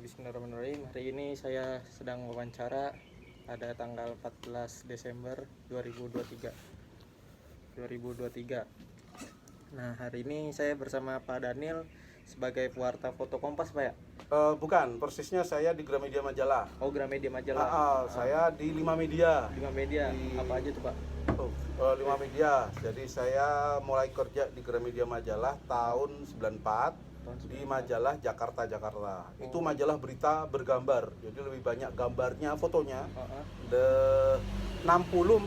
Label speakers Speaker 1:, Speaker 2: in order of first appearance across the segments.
Speaker 1: Bismillahirrahmanirrahim. Hari ini saya sedang wawancara pada tanggal 14 Desember 2023. Nah, hari ini saya bersama Pak Daniel sebagai pewarta foto Kompas, Pak ya?
Speaker 2: Bukan, persisnya saya di Gramedia Majalah.
Speaker 1: Oh, Gramedia Majalah.
Speaker 2: Saya di 5 Media.
Speaker 1: 5 Media. Apa aja tuh, Pak?
Speaker 2: 5 Media. Jadi saya mulai kerja di Gramedia Majalah tahun 94 di majalah Jakarta. Itu majalah berita bergambar. Jadi lebih banyak gambarnya, fotonya. 60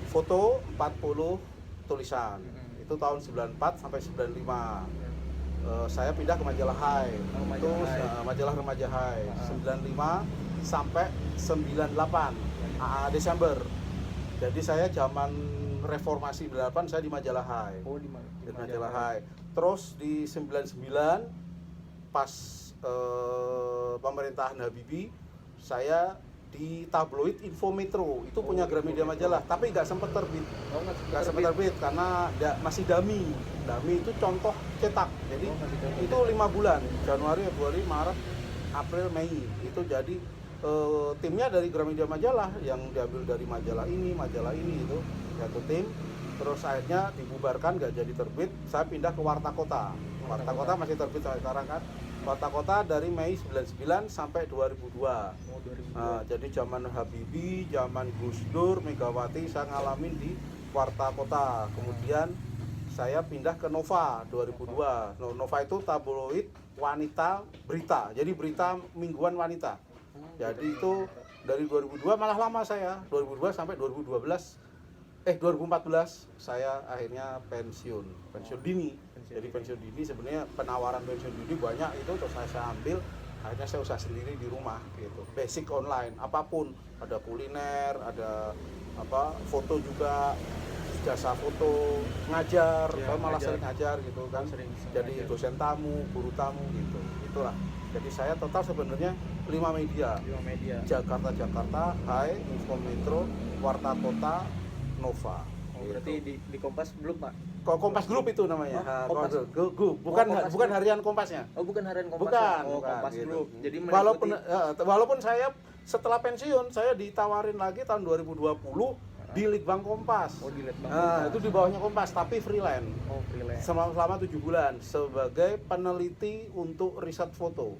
Speaker 2: foto, 40 tulisan. Itu tahun 94 sampai 95. Saya pindah ke majalah Hai. Itu majalah remaja Hai. 95 sampai 98 Desember. Jadi saya zaman reformasi 98 saya di majalah Hai.
Speaker 1: Oh, di
Speaker 2: majalah Hai. Terus di 99 pas pemerintahan Habibie saya di tabloid Info Metro. Itu punya Gramedia Majalah, tapi nggak sempat terbit. Nggak sempat terbit karena masih dummy itu contoh cetak. Jadi itu 5 bulan, Januari, Februari, Maret, April, Mei. Itu jadi timnya dari Gramedia Majalah yang diambil dari majalah ini itu satu tim. Terus akhirnya dibubarkan, nggak jadi terbit. Saya pindah ke Warta Kota. Warta Kota masih terbit sampai sekarang kan. Warta Kota dari Mei 99 sampai 2002. Jadi zaman Habibie, zaman Gus Dur, Megawati saya ngalamin di Warta Kota. Kemudian saya pindah ke Nova 2002. Nova itu tabloid wanita berita. Jadi berita mingguan wanita. Jadi itu dari 2002 malah lama saya. 2002 sampai 2014 saya akhirnya pensiun dini. Jadi pensiun dini sebenarnya penawaran pensiun dini banyak, itu terus saya ambil. Akhirnya saya usaha sendiri di rumah gitu. Basic online, apapun, ada kuliner, ada foto juga, jasa foto, ngajar, saya malah sering ngajar gitu kan. Jadi dosen tamu, guru tamu gitu. Itulah. Jadi saya total sebenarnya 5 media. Jakarta, Hai, Info Metro, Warta Kota, Nova.
Speaker 1: Berarti di Kompas belum, Pak?
Speaker 2: Kompas Group itu namanya.
Speaker 1: Kompas.
Speaker 2: Bukan harian Kompasnya.
Speaker 1: Oh, bukan harian Kompas.
Speaker 2: Bukan.
Speaker 1: Kompas
Speaker 2: Gitu.
Speaker 1: Group. Jadi
Speaker 2: walaupun saya setelah pensiun saya ditawarin lagi tahun 2020 di Litbang Kompas.
Speaker 1: Oh, di Litbang Kompas.
Speaker 2: Itu di bawahnya Kompas tapi freelance.
Speaker 1: Oh, freelance.
Speaker 2: Selama 7 bulan sebagai peneliti untuk riset foto.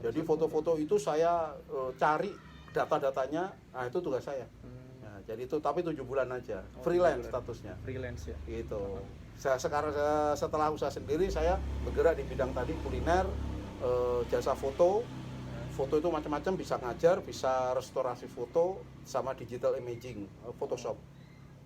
Speaker 2: Jadi foto-foto itu saya cari data-datanya. Nah, itu tugas saya. Jadi itu tapi 7 bulan aja, freelance statusnya.
Speaker 1: Freelance ya.
Speaker 2: Gitu. Setelah usaha sendiri saya bergerak di bidang tadi kuliner, jasa foto. Foto itu macam-macam, bisa ngajar, bisa restorasi foto, sama digital imaging, Photoshop.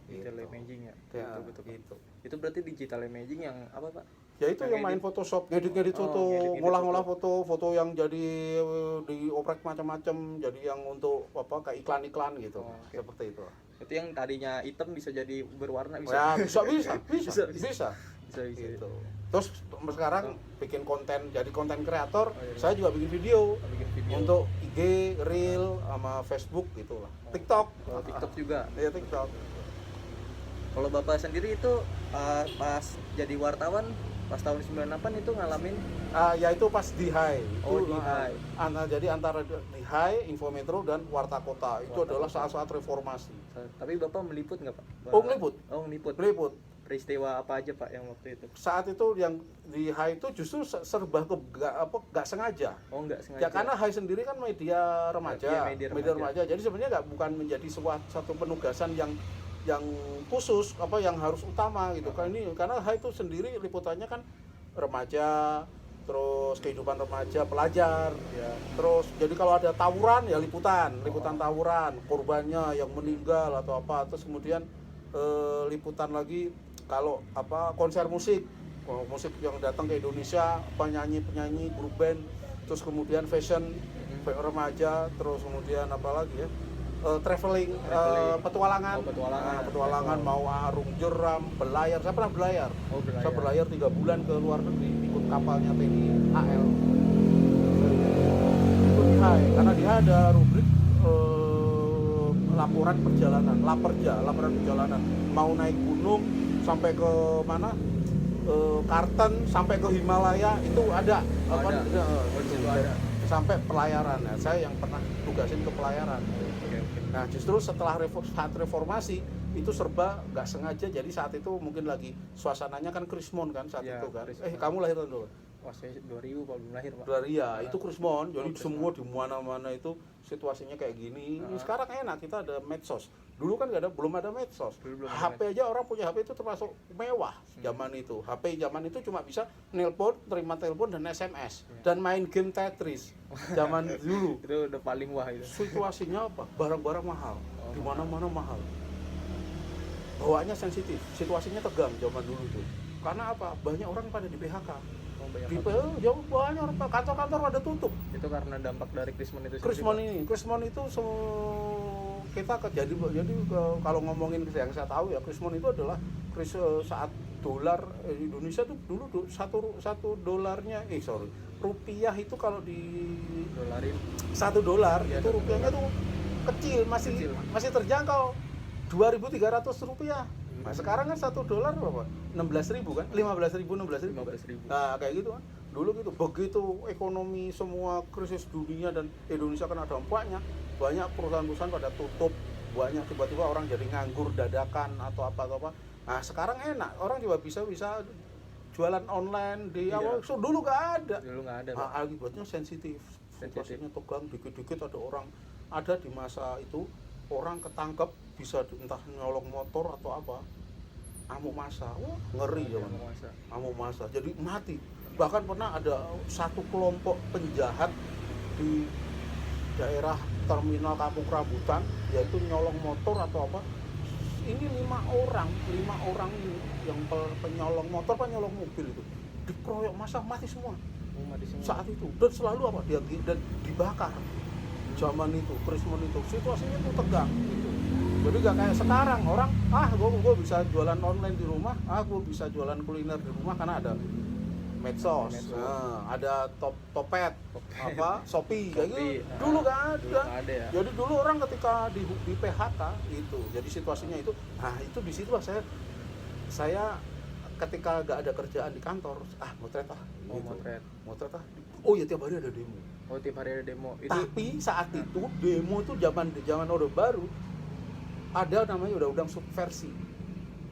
Speaker 1: Digital imaging ya. Betul.
Speaker 2: Gitu.
Speaker 1: Itu berarti digital imaging yang apa, Pak?
Speaker 2: Ya itu yang main Photoshop, ngedit foto, ngolah-ngolah foto yang jadi dioprek macam-macam, jadi yang untuk kayak iklan-iklan gitu. Seperti itu.
Speaker 1: Itu yang tadinya hitam bisa jadi berwarna bisa.
Speaker 2: Ya, bisa. Gitu. Terus sekarang bikin konten, jadi konten kreator, saya juga bikin video. Untuk IG, Reel, sama Facebook gitulah. TikTok.
Speaker 1: TikTok juga.
Speaker 2: Iya, TikTok.
Speaker 1: Kalau Bapak sendiri itu pas jadi wartawan pas tahun 98 itu ngalamin
Speaker 2: ya itu pas di Hai.
Speaker 1: Di Hai.
Speaker 2: Jadi antara di Hai, Info Metro dan Warta Kota. Itu adalah saat-saat reformasi.
Speaker 1: Tapi Bapak meliput nggak, Pak?
Speaker 2: Meliput.
Speaker 1: Peristiwa apa aja, Pak, yang waktu itu?
Speaker 2: Saat itu yang di Hai itu justru serba nggak sengaja.
Speaker 1: Oh, nggak sengaja.
Speaker 2: Ya karena Hai sendiri kan media remaja. Media remaja. Jadi sebenarnya bukan menjadi satu penugasan yang khusus yang harus utama gitu kan. Karena Hai itu sendiri liputannya kan remaja, terus kehidupan remaja, pelajar ya. Terus jadi kalau ada tawuran ya liputan tawuran, korbannya yang meninggal atau apa. Terus kemudian liputan lagi kalau konser musik yang datang ke Indonesia, penyanyi grup band, terus kemudian fashion remaja, terus kemudian apa lagi ya, traveling. Petualangan. Petualangan mau arung jeram, belayar. Saya pernah belayar. Saya belayar 3 bulan ke luar negeri ikut kapalnya TNI AL. Itu di Hai, karena dia ada rubrik laporan perjalanan, laporan perjalanan. Mau naik gunung sampai ke mana? Kartens sampai ke Himalaya itu ada.
Speaker 1: Oh,
Speaker 2: Apa,
Speaker 1: ada. Oh, di situ ada.
Speaker 2: sampai pelayaran. Nah, saya yang pernah tugasin ke pelayaran.
Speaker 1: Oke.
Speaker 2: Nah, justru setelah saat reformasi itu serba nggak sengaja, jadi saat itu mungkin lagi suasananya kan Krismon kan saat
Speaker 1: Ya,
Speaker 2: itu kan.
Speaker 1: Krismon.
Speaker 2: Kamu lahir tahun berapa?
Speaker 1: Wah, saya 2000 kalau belum lahir, Pak.
Speaker 2: Ya, itu Krismon. Jadi
Speaker 1: Krismon.
Speaker 2: semua di mana-mana itu situasinya kayak gini.
Speaker 1: Heeh.
Speaker 2: Sekarang enak, kita ada medsos. Dulu kan belum ada medsos.
Speaker 1: Dulu belum ada
Speaker 2: HP aja orang punya HP itu termasuk mewah zaman itu. HP zaman itu cuma bisa nelpon, terima telepon dan SMS dan main game Tetris zaman dulu.
Speaker 1: Itu udah paling wah itu.
Speaker 2: Situasinya apa? Barang-barang mahal,
Speaker 1: Oh,
Speaker 2: di mana-mana mahal. Bawaannya sensitif, situasinya tegang zaman dulu tuh. Karena apa? Banyak orang pada di PHK.
Speaker 1: Oh, banyak
Speaker 2: Di
Speaker 1: banget.
Speaker 2: PHK jauh banyak orang, kantor-kantor pada tutup.
Speaker 1: Itu karena dampak dari Krismon itu sendiri,
Speaker 2: Krismon
Speaker 1: Pak.
Speaker 2: Krismon itu kita jadi kalau ngomongin yang saya tahu ya, Krismon itu adalah saat dolar Indonesia tuh dulu satu dolarnya rupiah itu kalau di
Speaker 1: Dolarin.
Speaker 2: $1
Speaker 1: Iya,
Speaker 2: itu
Speaker 1: $1.
Speaker 2: rupiahnya tuh kecil,
Speaker 1: Kecil.
Speaker 2: masih terjangkau, 2.300 rupiah. Nah, sekarang kan $1 berapa? 16.000 kan? 15.000, 16.000.
Speaker 1: 15.000.
Speaker 2: Nah, kayak gitu kan. Dulu gitu. Begitu ekonomi semua krisis dunia dan Indonesia kan ada dampaknya, banyak perusahaan-perusahaan pada tutup, banyak tiba-tiba orang jadi nganggur dadakan atau apa. Nah, sekarang enak, orang juga bisa jualan online di
Speaker 1: Iya.
Speaker 2: awal. So, dulu nggak ada.
Speaker 1: Dulu nggak ada, Pak.
Speaker 2: Nah, akibatnya sensitif. Situasinya tegang, dikit-dikit ada orang, ada di masa itu orang ketangkep bisa entah nyolong motor atau apa, amuk massa. Wah, ngeri ya, amuk massa, jadi mati. Bahkan pernah ada satu kelompok penjahat di daerah terminal Kampung Rambutan, yaitu nyolong motor atau apa. Ini 5 orang ini yang penyolong motor, penyolong mobil itu dikeroyok massa, mati semua.
Speaker 1: Oh, mati semua.
Speaker 2: Saat itu, dan selalu apa, dia dan dibakar. Zaman itu, Krismon itu, situasinya tuh tegang gitu. Jadi gak kayak sekarang, orang, gue bisa jualan online di rumah, gue bisa jualan kuliner di rumah karena ada medsos. Nah, ada Topet, Shopee, kayak gitu.
Speaker 1: Shopee.
Speaker 2: Dulu gak
Speaker 1: Dulu
Speaker 2: ada.
Speaker 1: nggak ada ya.
Speaker 2: Jadi dulu orang ketika di PHK itu, jadi situasinya itu, itu di situ saya ketika gak ada kerjaan di kantor, motret
Speaker 1: Oh,
Speaker 2: gitu.
Speaker 1: motret.
Speaker 2: Oh ya, tiap hari ada demo.
Speaker 1: Oh, tiap hari ada demo. Itu
Speaker 2: Tapi saat itu demo itu zaman Orde Baru ada namanya undang-undang subversi.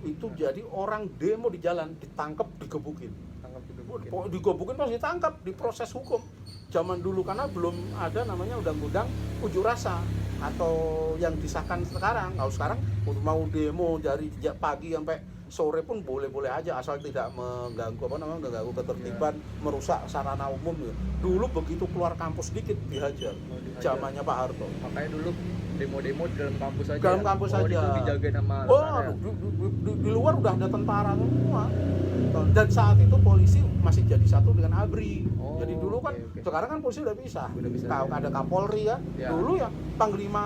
Speaker 2: Itu jadi orang demo di jalan ditangkap, digebukin.
Speaker 1: tangkap juga
Speaker 2: Digebukin pas ditangkap, diproses hukum. Zaman dulu karena belum ada namanya undang-undang unjuk rasa atau yang disahkan sekarang. Kalau sekarang mau demo dari pagi sampai sore pun boleh-boleh aja asal tidak mengganggu ketertiban, merusak sarana umum ya. Dulu begitu keluar kampus dikit dihajar. Zamannya Pak Harto.
Speaker 1: Makanya dulu demo-demo di dalam kampus aja.
Speaker 2: Dalam kampus aja.
Speaker 1: Itu dijagain sama tentara ya?
Speaker 2: Di luar udah ada tentara semua. Dan saat itu polisi masih jadi satu dengan ABRI.
Speaker 1: Oh,
Speaker 2: jadi dulu kan,
Speaker 1: oke.
Speaker 2: sekarang kan polisi udah bisa.
Speaker 1: Udah bisa,
Speaker 2: Kalau
Speaker 1: ya.
Speaker 2: ada Kapolri ya. Dulu ya Panglima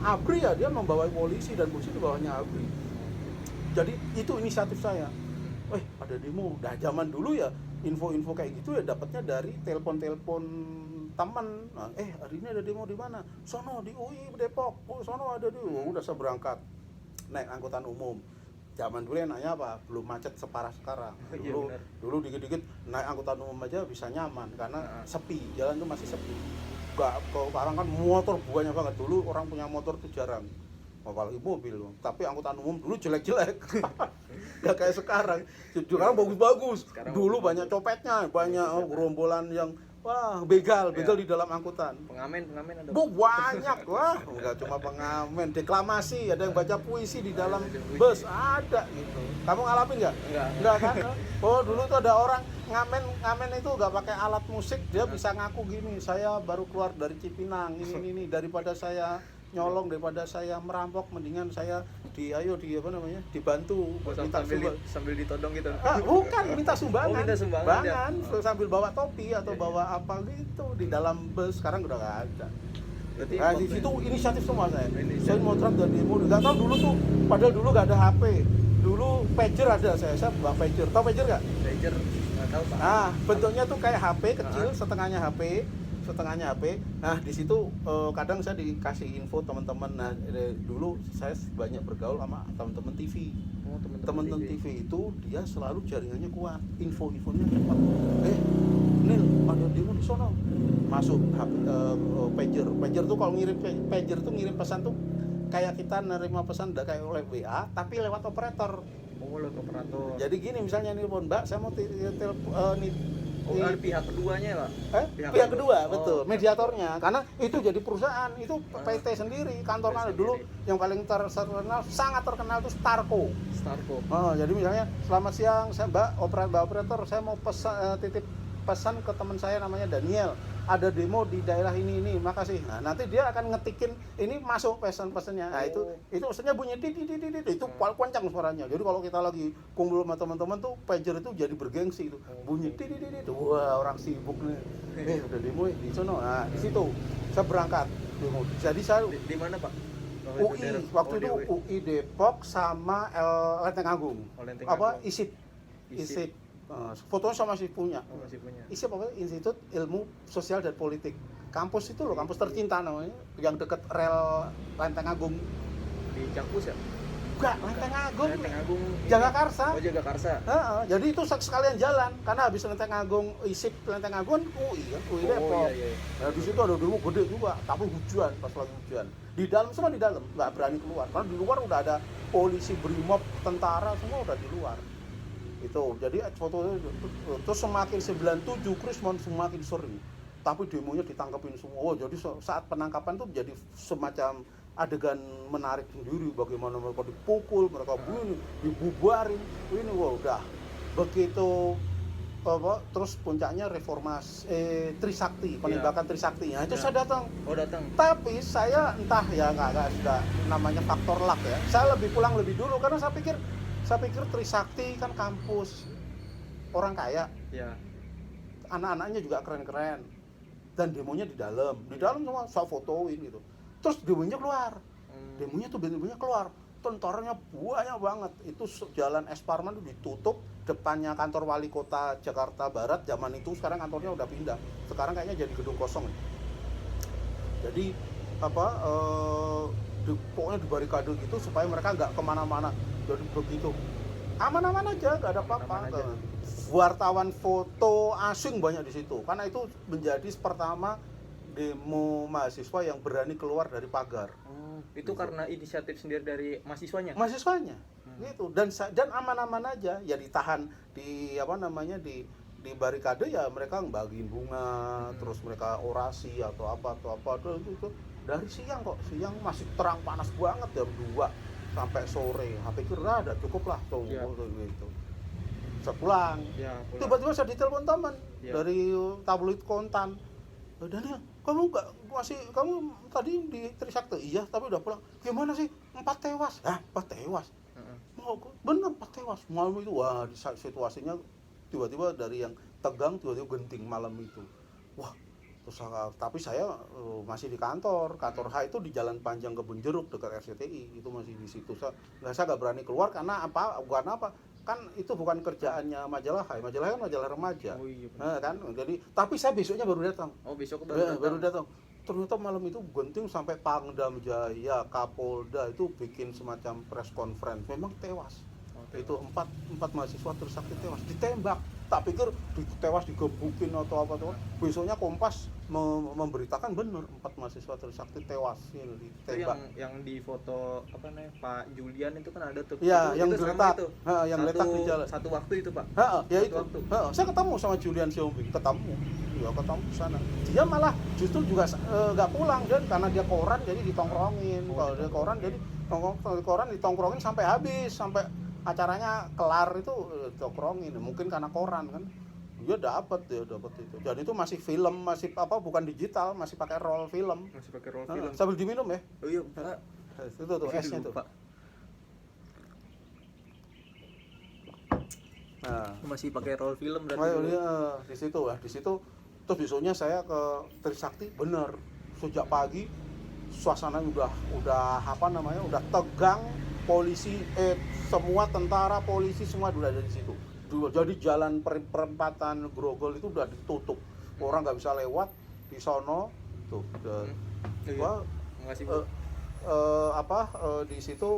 Speaker 2: ABRI ya, dia membawai polisi dan polisi di bawahnya ABRI. Jadi itu inisiatif saya. Ada demo. Nah, zaman dulu ya info-info kayak gitu ya dapatnya dari telepon teman. Nah, hari ini ada demo di mana? Sono di UI Depok. Oh, sono ada di. Udah saya berangkat naik angkutan umum. Zaman dulu enaknya apa? Belum macet separah sekarang. Dulu dikit-dikit naik angkutan umum aja bisa nyaman karena sepi, jalan tuh masih sepi. Sekarang kan motor banyak banget. Dulu orang punya motor tuh jarang. Apalagi mobil, tapi angkutan umum dulu jelek-jelek. Gak kayak sekarang. Sekarang bagus-bagus. Dulu banyak copetnya, banyak gerombolan yang begal di dalam angkutan.
Speaker 1: Pengamen ada.
Speaker 2: Banyak, enggak cuma pengamen, deklamasi, ada yang baca puisi di dalam bus, ada gitu. Kamu ngalamin nggak? Enggak kan? Oh, dulu tuh ada orang ngamen itu nggak pakai alat musik, dia bisa ngaku gini, saya baru keluar dari Cipinang, ini daripada saya nyolong, daripada saya merampok, mendingan saya dibantu,
Speaker 1: sambil ditodong gitu.
Speaker 2: Bukan, minta sumbangan.
Speaker 1: Minta sumbangan
Speaker 2: Sambil bawa topi atau bawa apa gitu di dalam bus. Sekarang udah nggak ada. Nah, di situ inisiatif semua saya. Saya motret dan demo. Nggak tahu dulu tuh, padahal dulu nggak ada HP. Dulu pager ada, saya bawa pager. Tahu pager nggak?
Speaker 1: Pager nggak tahu, Pak.
Speaker 2: Nah, bentuknya tuh kayak HP kecil, setengahnya HP. Nah, di situ kadang saya dikasih info teman-teman. Nah, dulu saya banyak bergaul sama teman-teman TV.
Speaker 1: Oh,
Speaker 2: Teman-teman TV itu dia selalu jaringannya kuat, info-infonya cepat. Nil, ada demo di sono. Masuk pager tuh kalau ngirim pager tuh ngirim pesan tuh kayak kita nerima pesan kayak oleh WA tapi lewat operator.
Speaker 1: Oh, lewat operator.
Speaker 2: Jadi gini misalnya nih Mbak, saya mau
Speaker 1: ada pihak keduanya Pak?
Speaker 2: Pihak kedua,
Speaker 1: Oh,
Speaker 2: betul, mediatornya. Karena itu jadi perusahaan, itu PT sendiri, kantor mana dulu yang paling terkenal, sangat terkenal itu Starco. Jadi misalnya selamat siang, saya Mbak operator, saya mau titip pesan ke teman saya namanya Daniel. Ada demo di daerah ini, makasih. Nah, nanti dia akan ngetikin ini masuk pesan-pesannya. Nah, itu pesannya bunyi itu paling kencang suaranya. Jadi kalau kita lagi kumpul sama teman-teman tuh pager itu jadi bergengsi itu. Bunyi wah, orang sibuk nih. Udah demo di sono. Nah, di situ saya berangkat demo. Jadi saya
Speaker 1: di mana, Pak?
Speaker 2: UI, waktu itu UI Depok sama Lenteng Agung. ISIP. Fotonya saya masih punya. ISIP apa? Institut Ilmu Sosial dan Politik. Kampus itu loh, kampus tercinta namanya, yang dekat rel Lenteng Agung.
Speaker 1: Di Jakpus ya?
Speaker 2: Enggak, Lenteng Agung.
Speaker 1: Lenteng Agung.
Speaker 2: Jagakarsa.
Speaker 1: Oh, Jagakarsa.
Speaker 2: Jadi itu sekalian jalan, karena habis Lenteng Agung, ISIP Lenteng Agung UI kan, UI Depok.
Speaker 1: Iya.
Speaker 2: Nah, di situ ada demo gede juga, tapi hujan, pas lagi hujan. Di dalam semua di dalam, nggak berani keluar. Karena di luar udah ada polisi, brimob, tentara semua udah di luar. Itu jadi foto itu terus semakin 97 Krismon semakin sering, tapi demonya ditangkapin semua. Jadi saat penangkapan tuh jadi semacam adegan menarik sendiri, bagaimana mereka dipukul, mereka bunuh, dibubarin. Ini udah begitu terus puncaknya reformasi Trisakti, penembakan Trisakti. Nah, itu saya datang.
Speaker 1: Oh, datang.
Speaker 2: Tapi saya entah ya nggak sudah namanya faktor luck ya. Saya pulang lebih dulu karena saya pikir Trisakti kan kampus orang kaya.
Speaker 1: Ya.
Speaker 2: Anak-anaknya juga keren-keren. Dan demonya di dalam semua saya fotoin gitu. Terus demonya keluar. Demonya keluar. Tentaranya banyak banget. Itu jalan Es Parman itu ditutup, depannya kantor wali kota Jakarta Barat zaman itu. Sekarang kantornya udah pindah. Sekarang kayaknya jadi gedung kosong. Jadi pokoknya dibarikade gitu supaya mereka nggak kemana-mana. Jadi begitu aman-aman aja, nggak ada apa-apa. Wartawan foto asing banyak di situ, karena itu menjadi pertama demo mahasiswa yang berani keluar dari pagar.
Speaker 1: Itu gitu. Karena inisiatif sendiri dari mahasiswanya
Speaker 2: gitu. Dan aman-aman aja, ya ditahan di di barikade, ya mereka bagiin bunga, terus mereka orasi atau apa itu dari siang masih terang panas banget jam 2 sampai sore. HP kira ada cukup lah tuh gitu. Saya pulang. Tiba-tiba saya ditelepon teman dari tabloid Kontan. Daniel, kamu tadi di Trisakti? Iya, tapi udah pulang. Gimana sih? 4 tewas. 4 tewas. Bener 4 tewas. Malam itu wah, situasinya tiba-tiba dari yang tegang tiba-tiba genting malam itu. Wah, tapi saya masih di kantor H itu di Jalan Panjang Kebun Jeruk dekat RCTI, itu masih di situ. Saya nggak berani keluar karena kan itu bukan kerjaannya majalah kan majalah remaja. Kan jadi tapi saya besoknya baru datang. Baru datang. Ternyata malam itu genting sampai Pangdam Jaya, Kapolda itu bikin semacam press conference, memang tewas. Itu empat mahasiswa Trisakti tewas ditembak. Tak pikir tewas digebukin atau apa tuh. Besoknya Kompas memberitakan bener 4 mahasiswa Trisakti tewas ditembak.
Speaker 1: Yang di foto Pak Julian itu kan ada tuh.
Speaker 2: Iya, yang
Speaker 1: geletak.
Speaker 2: Yang letak di jalan.
Speaker 1: Satu waktu itu, Pak.
Speaker 2: Saya ketemu sama Julian Siombing, ketemu di sana. Dia malah justru juga nggak pulang dan karena dia koran jadi ditongkrongin. Kalau dia koran jadi ditongkrongin sampai habis, sampai acaranya kelar itu tongkrongin. Mungkin karena koran kan. Dia dapat itu. Dan itu masih film, masih bukan digital, masih pakai roll film. Sambil diminum ya.
Speaker 1: Oh iya, Pak.
Speaker 2: Itu tuh esnya tuh. Nah,
Speaker 1: masih pakai roll film dan
Speaker 2: di situ terus besoknya saya ke Trisakti. Bener, sejak pagi suasananya udah tegang. Polisi semua tentara polisi semua udah ada di situ. Jadi jalan perempatan Grogol itu udah ditutup, orang nggak bisa lewat di sono tuh. Di situ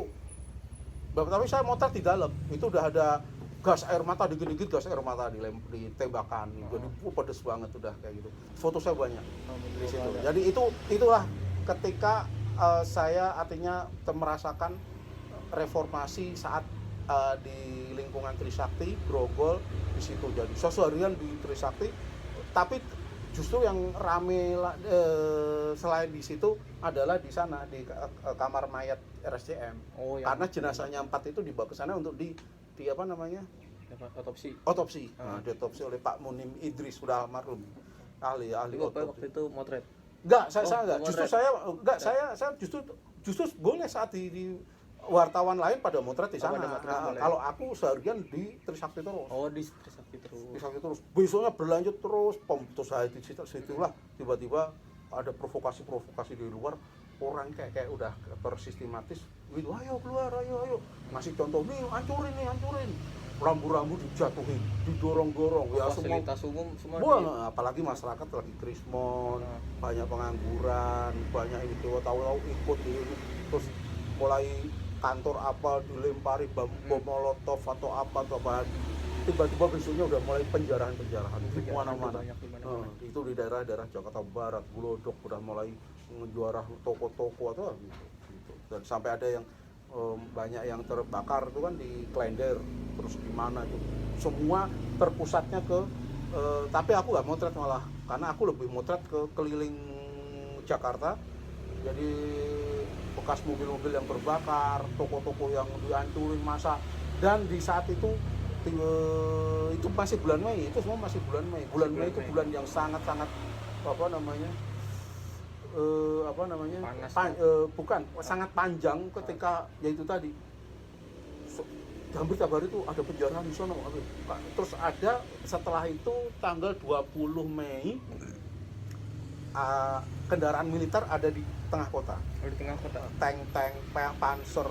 Speaker 2: Tapi saya motret di dalam, itu udah ada gas air mata, dikit-dikit gas air mata ditembakkan, jadi pedes banget udah kayak gitu. Foto saya banyak di situ. Jadi itulah ketika saya artinya merasakan reformasi saat di lingkungan Trisakti, Grogol di situ. Jadi seharian di Trisakti, tapi justru yang rame selain di situ adalah di sana di kamar mayat RSCM. Karena jenazahnya 4 itu dibawa ke sana untuk di apa namanya? Otopsi. Nah, diotopsi oleh Pak Munim Idris, sudah almarhum. Ahli otopsi.
Speaker 1: Waktu itu motret.
Speaker 2: Enggak, saya enggak. Saya justru boleh saat di wartawan lain pada motret di sana. Kalau aku seharian di Trisakti terus.
Speaker 1: Di Trisakti terus.
Speaker 2: Besoknya berlanjut terus, terus saya di situlah tiba-tiba ada provokasi di luar, orang kayak udah tersistematis gitu, ayo keluar, ayo ngasih contoh nih, hancurin rambu-rambu dijatuhin, didorong-dorong ya,
Speaker 1: fasilitas umum semua
Speaker 2: apalagi masyarakat lagi krismon, banyak pengangguran, banyak ini tahu-tahu ikut ini, terus mulai kantor apa dilempari bom molotov atau apa, tiba-tiba besoknya udah mulai penjarahan di mana-mana. Itu di daerah-daerah Jakarta Barat, Glodok udah mulai menjuarah toko-toko atau gitu. Dan sampai ada yang banyak yang terbakar itu kan di Klender, terus di mana itu. Semua terpusatnya ke tapi aku nggak motret malah, karena aku lebih motret ke keliling Jakarta. Jadi bekas mobil-mobil yang terbakar, toko-toko yang dihancurin massa, dan di saat itu masih bulan Mei, itu semua masih bulan Mei. Bulan Mei itu bulan yang sangat-sangat sangat panjang ketika yaitu tadi hampir tiap hari itu ada penjarahan di sana. Terus ada setelah itu tanggal 20 Mei kendaraan militer ada di tengah kota. Tank panser,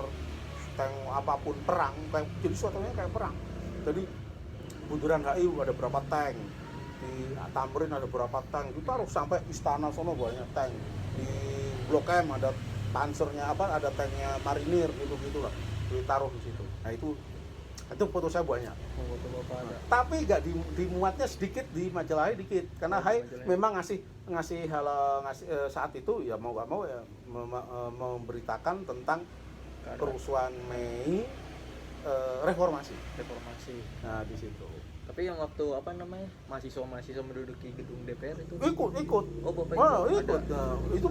Speaker 2: tank apapun perang, jadi suasananya kayak perang. Jadi Bundaran HI ada berapa tank, di Tamrin ada berapa tank, itu taruh sampai istana sono banyak tank. Di Blok M ada pansernya ada tanknya marinir gitu-gitulah, ditaruh di situ. Nah itu foto saya banyak. Tapi nggak dimuatnya sedikit di majalah dikit, karena HI memang ngasih saat itu ya mau nggak mau ya memberitakan tentang kerusuhan Mei, reformasi. Nah di situ.
Speaker 1: Tapi yang waktu mahasiswa menduduki gedung DPR itu
Speaker 2: ikut.
Speaker 1: ikut.
Speaker 2: Nah, itu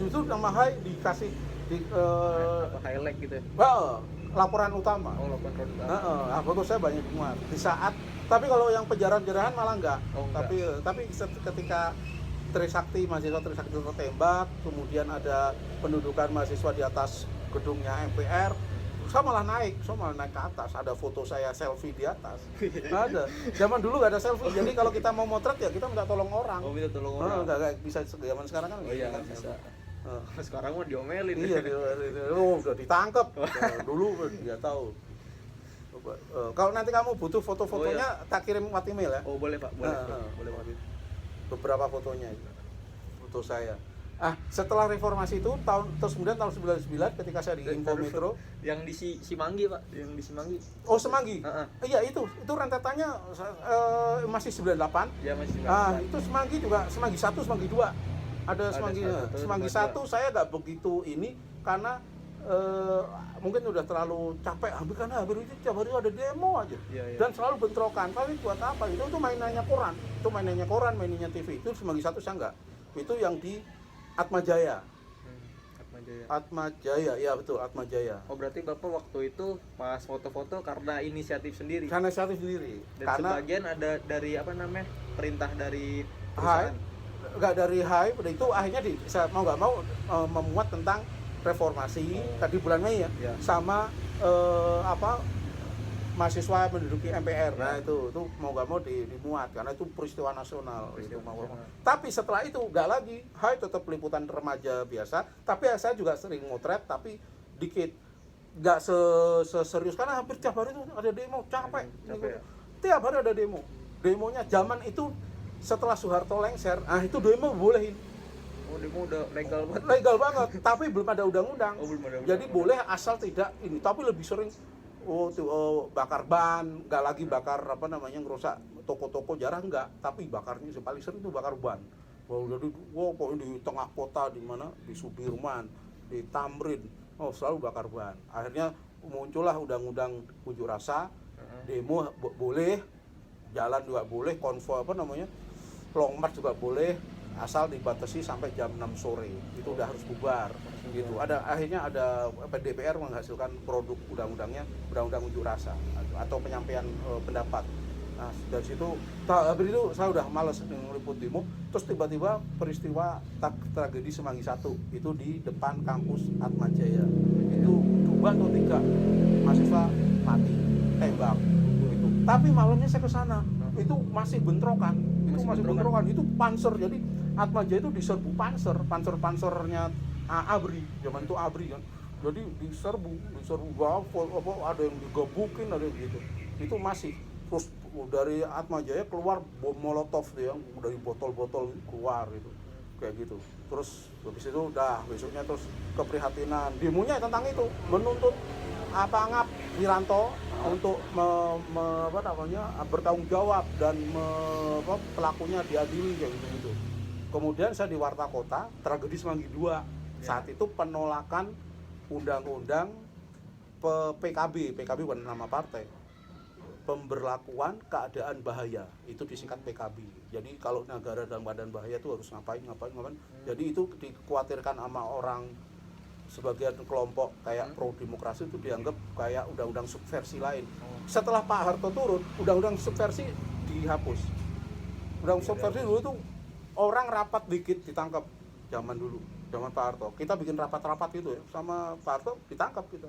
Speaker 2: justru nama HI dikasih
Speaker 1: highlight gitu.
Speaker 2: Laporan utama.
Speaker 1: Laporan utama.
Speaker 2: Foto saya banyak muat di saat. Tapi kalau yang penjarahan malah enggak. Tapi ketika Trisakti, mahasiswa Trisakti tertembak, kemudian ada pendudukan mahasiswa di atas gedungnya MPR, saya malah naik ke atas, ada foto saya selfie di atas. Nggak ada. Zaman dulu nggak ada selfie, jadi kalau kita mau motret ya kita minta tolong orang.
Speaker 1: Minta tolong orang.
Speaker 2: Nggak bisa zaman sekarang kan.
Speaker 1: Iya nggak bisa. Sekarang mau diomelin.
Speaker 2: Iya, udah ditangkap. Dulu dia tahu. Kalau nanti kamu butuh foto-fotonya, tak kirim lewat email ya.
Speaker 1: Boleh Pak, boleh Pak.
Speaker 2: Beberapa fotonya, foto saya. Setelah reformasi itu kemudian tahun 99 ketika saya di Info Metro
Speaker 1: yang di Semanggi Pak, Semanggi.
Speaker 2: Semanggi. Iya itu rentetannya masih 98.
Speaker 1: Iya masih 98.
Speaker 2: Itu Semanggi juga, Semanggi 1, Semanggi 2. Ada Semanggi 1 saya nggak begitu ini karena mungkin udah terlalu capek, hampir itu tiap hari ada demo aja. Iya. Dan selalu bentrokan. Tapi buat apa? Itu mainannya koran, mainannya TV. Itu Semanggi 1 saya enggak. Itu yang di Atmajaya. Atmajaya, ya betul, Atmajaya.
Speaker 1: Berarti Bapak waktu itu pas foto-foto karena inisiatif sendiri.
Speaker 2: Dan karena
Speaker 1: sebagian ada dari perintah dari
Speaker 2: perusahaan. Enggak dari HI, itu akhirnya saya mau nggak mau memuat tentang reformasi tadi bulan Mei ya. Sama mahasiswa menduduki MPR. Nah itu mau nggak mau dimuat karena itu peristiwa nasional. Tapi setelah itu nggak lagi, HI tetap liputan remaja biasa. Tapi saya juga sering motret, tapi dikit, nggak serius karena hampir tiap hari itu ada demo, capek. Tiap hari ada demo. Demonya zaman itu setelah Soeharto lengser, itu demo bolehin.
Speaker 1: Oh, demo udah legal banget.
Speaker 2: Legal banget, tapi belum ada undang-undang.
Speaker 1: Oh, belum ada
Speaker 2: Jadi
Speaker 1: undang-undang.
Speaker 2: boleh asal tidak ini, tapi lebih sering bakar ban, nggak lagi bakar apa namanya ngerusak toko-toko, jarang nggak, tapi bakarnya paling sering tuh bakar ban. Jadi pokoknya di tengah kota, di mana, di Sudirman, di Tamrin, selalu bakar ban. Akhirnya muncullah undang-undang unjuk rasa, demo boleh, jalan juga boleh, konvoy apa namanya, long march juga boleh, asal dibatasi sampai jam 6 sore, itu udah harus bubar gitu. Akhirnya ada DPR menghasilkan produk undang-undangnya, undang-undang unjuk rasa atau penyampaian pendapat. Nah, dari situ habis itu saya udah males ngeliput demo, terus tiba-tiba peristiwa tragedi Semanggi 1 itu di depan kampus Atmajaya. Itu 2 atau 3 mahasiswa mati tembak gitu. Tapi malamnya saya ke sana, itu masih bentrokan. Itu panser. Jadi Atmajaya itu diserbu pansernya ABRI, zaman itu ABRI kan. Jadi diserbu apa, ada yang digebukin, ada yang gitu. Itu masih. Terus dari Atmajaya keluar bom molotov yang dari botol-botol keluar gitu. Kayak gitu. Terus habis itu udah besoknya terus keprihatinan. Demonya tentang itu, menuntut Apangap Wiranto untuk bertanggung jawab dan pelakunya diadili kayak gitu. Kemudian saya di Warta Kota, tragedi Semanggi 2. Saat itu penolakan undang-undang PKB bukan nama partai. Pemberlakuan keadaan bahaya, itu disingkat PKB. Jadi kalau negara dalam keadaan bahaya itu harus ngapain. Jadi itu dikhawatirkan sama orang, sebagian kelompok kayak pro demokrasi itu dianggap kayak undang-undang subversi lain. Setelah Pak Harto turun, undang-undang subversi dihapus. Undang-undang subversi dulu itu orang rapat dikit ditangkap, zaman Pak Harto. Kita bikin rapat-rapat gitu ya, sama Pak Harto ditangkap kita.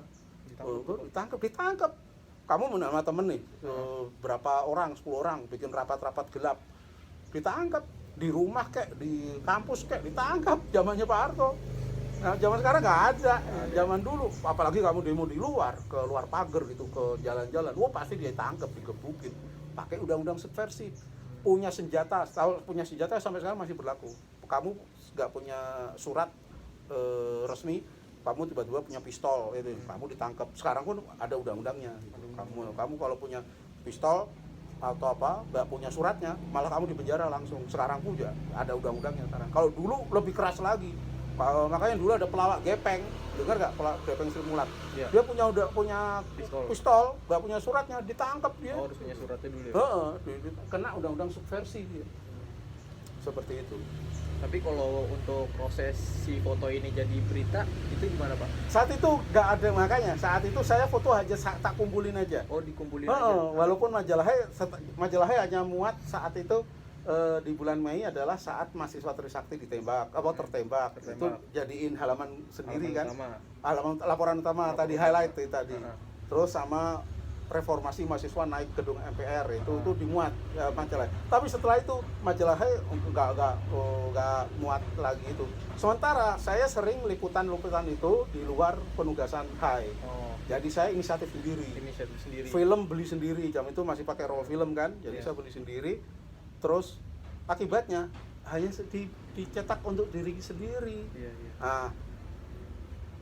Speaker 2: Ditangkap. Kamu sama temen nih, berapa orang, 10 orang, bikin rapat-rapat gelap, ditangkap, di rumah kek, di kampus kek, ditangkap, zamannya Pak Harto. Nah, zaman sekarang nggak ada, zaman dulu, apalagi kamu demo di luar, ke luar pagar gitu, ke jalan-jalan, pasti dia tangkap, digebukin, pakai undang-undang subversi. Punya senjata sampai sekarang masih berlaku. Kamu nggak punya surat resmi, kamu tiba-tiba punya pistol, itu kamu ditangkap. Sekarang pun ada undang-undangnya. Kamu kalau punya pistol atau apa, nggak punya suratnya, malah kamu dipenjara langsung. Sekarang pun juga ada undang-undangnya sekarang. Kalau dulu lebih keras lagi. Makanya dulu ada pelawak gepeng, dengar nggak pelawak gepeng Sri Mulat? Ya. Dia punya pistol, nggak punya suratnya, ditangkap dia.
Speaker 1: Oh, harus punya suratnya dulu ya?
Speaker 2: Kena undang-undang subversi dia. Seperti itu.
Speaker 1: Tapi kalau untuk proses si foto ini jadi berita, itu gimana Pak?
Speaker 2: Saat itu nggak ada, makanya saat itu saya foto aja tak kumpulin aja.
Speaker 1: Oh, dikumpulin aja?
Speaker 2: Walaupun majalahnya hanya muat saat itu di bulan Mei adalah saat mahasiswa Trisakti tertembak. Itu jadiin halaman sendiri halaman laporan utama tadi, highlight tadi. Terus sama reformasi mahasiswa naik gedung MPR itu dimuat majalah. Tapi setelah itu majalahnya nggak muat lagi itu. Sementara saya sering liputan itu di luar penugasan HAI. Jadi saya inisiatif sendiri. Film beli sendiri, jam itu masih pakai roll film kan. Jadi saya beli sendiri. Terus akibatnya hanya dicetak untuk diri sendiri. Nah,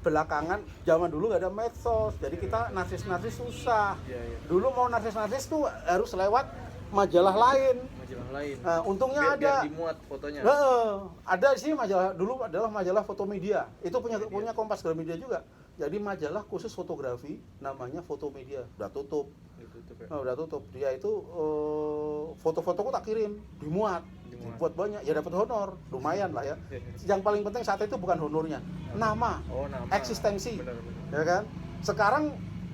Speaker 2: belakangan zaman dulu nggak ada medsos, jadi kita narsis susah. Dulu mau narsis tuh harus lewat majalah lain. Nah, untungnya
Speaker 1: biar dimuat fotonya.
Speaker 2: Ada sih majalah dulu adalah majalah Fotomedia. Itu punya Kompas Gramedia juga. Jadi majalah khusus fotografi namanya Fotomedia. Udah tutup. Udah tutup. Dia itu foto-fotoku tak kirim, dimuat banyak, ya dapat honor, lumayan lah ya. Yang paling penting saat itu bukan honornya, nama. Eksistensi.
Speaker 1: Benar.
Speaker 2: Ya kan? Sekarang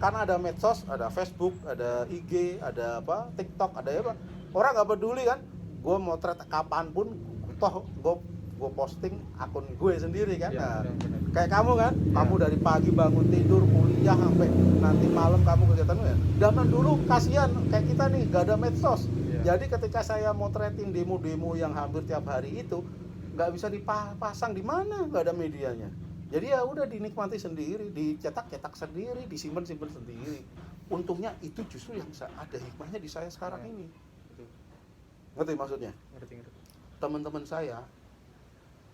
Speaker 2: karena ada medsos, ada Facebook, ada IG, ada TikTok, ada apa? Orang nggak peduli kan? Gue mau thread kapanpun, toh gue posting akun gue sendiri kan. Kayak kamu kan, kamu dari pagi bangun tidur, kuliah sampai nanti malam kamu kegiatanmu ya. Zaman dulu kasihan kayak kita nih, nggak ada medsos. Jadi ketika saya motretin demo-demo yang hampir tiap hari itu, nggak bisa dipasang di mana, nggak ada medianya. Jadi ya udah dinikmati sendiri, dicetak sendiri, disimpan sendiri. Untungnya itu justru yang ada hikmahnya di saya sekarang ini. Ngerti maksudnya?
Speaker 1: Ngerti.
Speaker 2: Teman-teman saya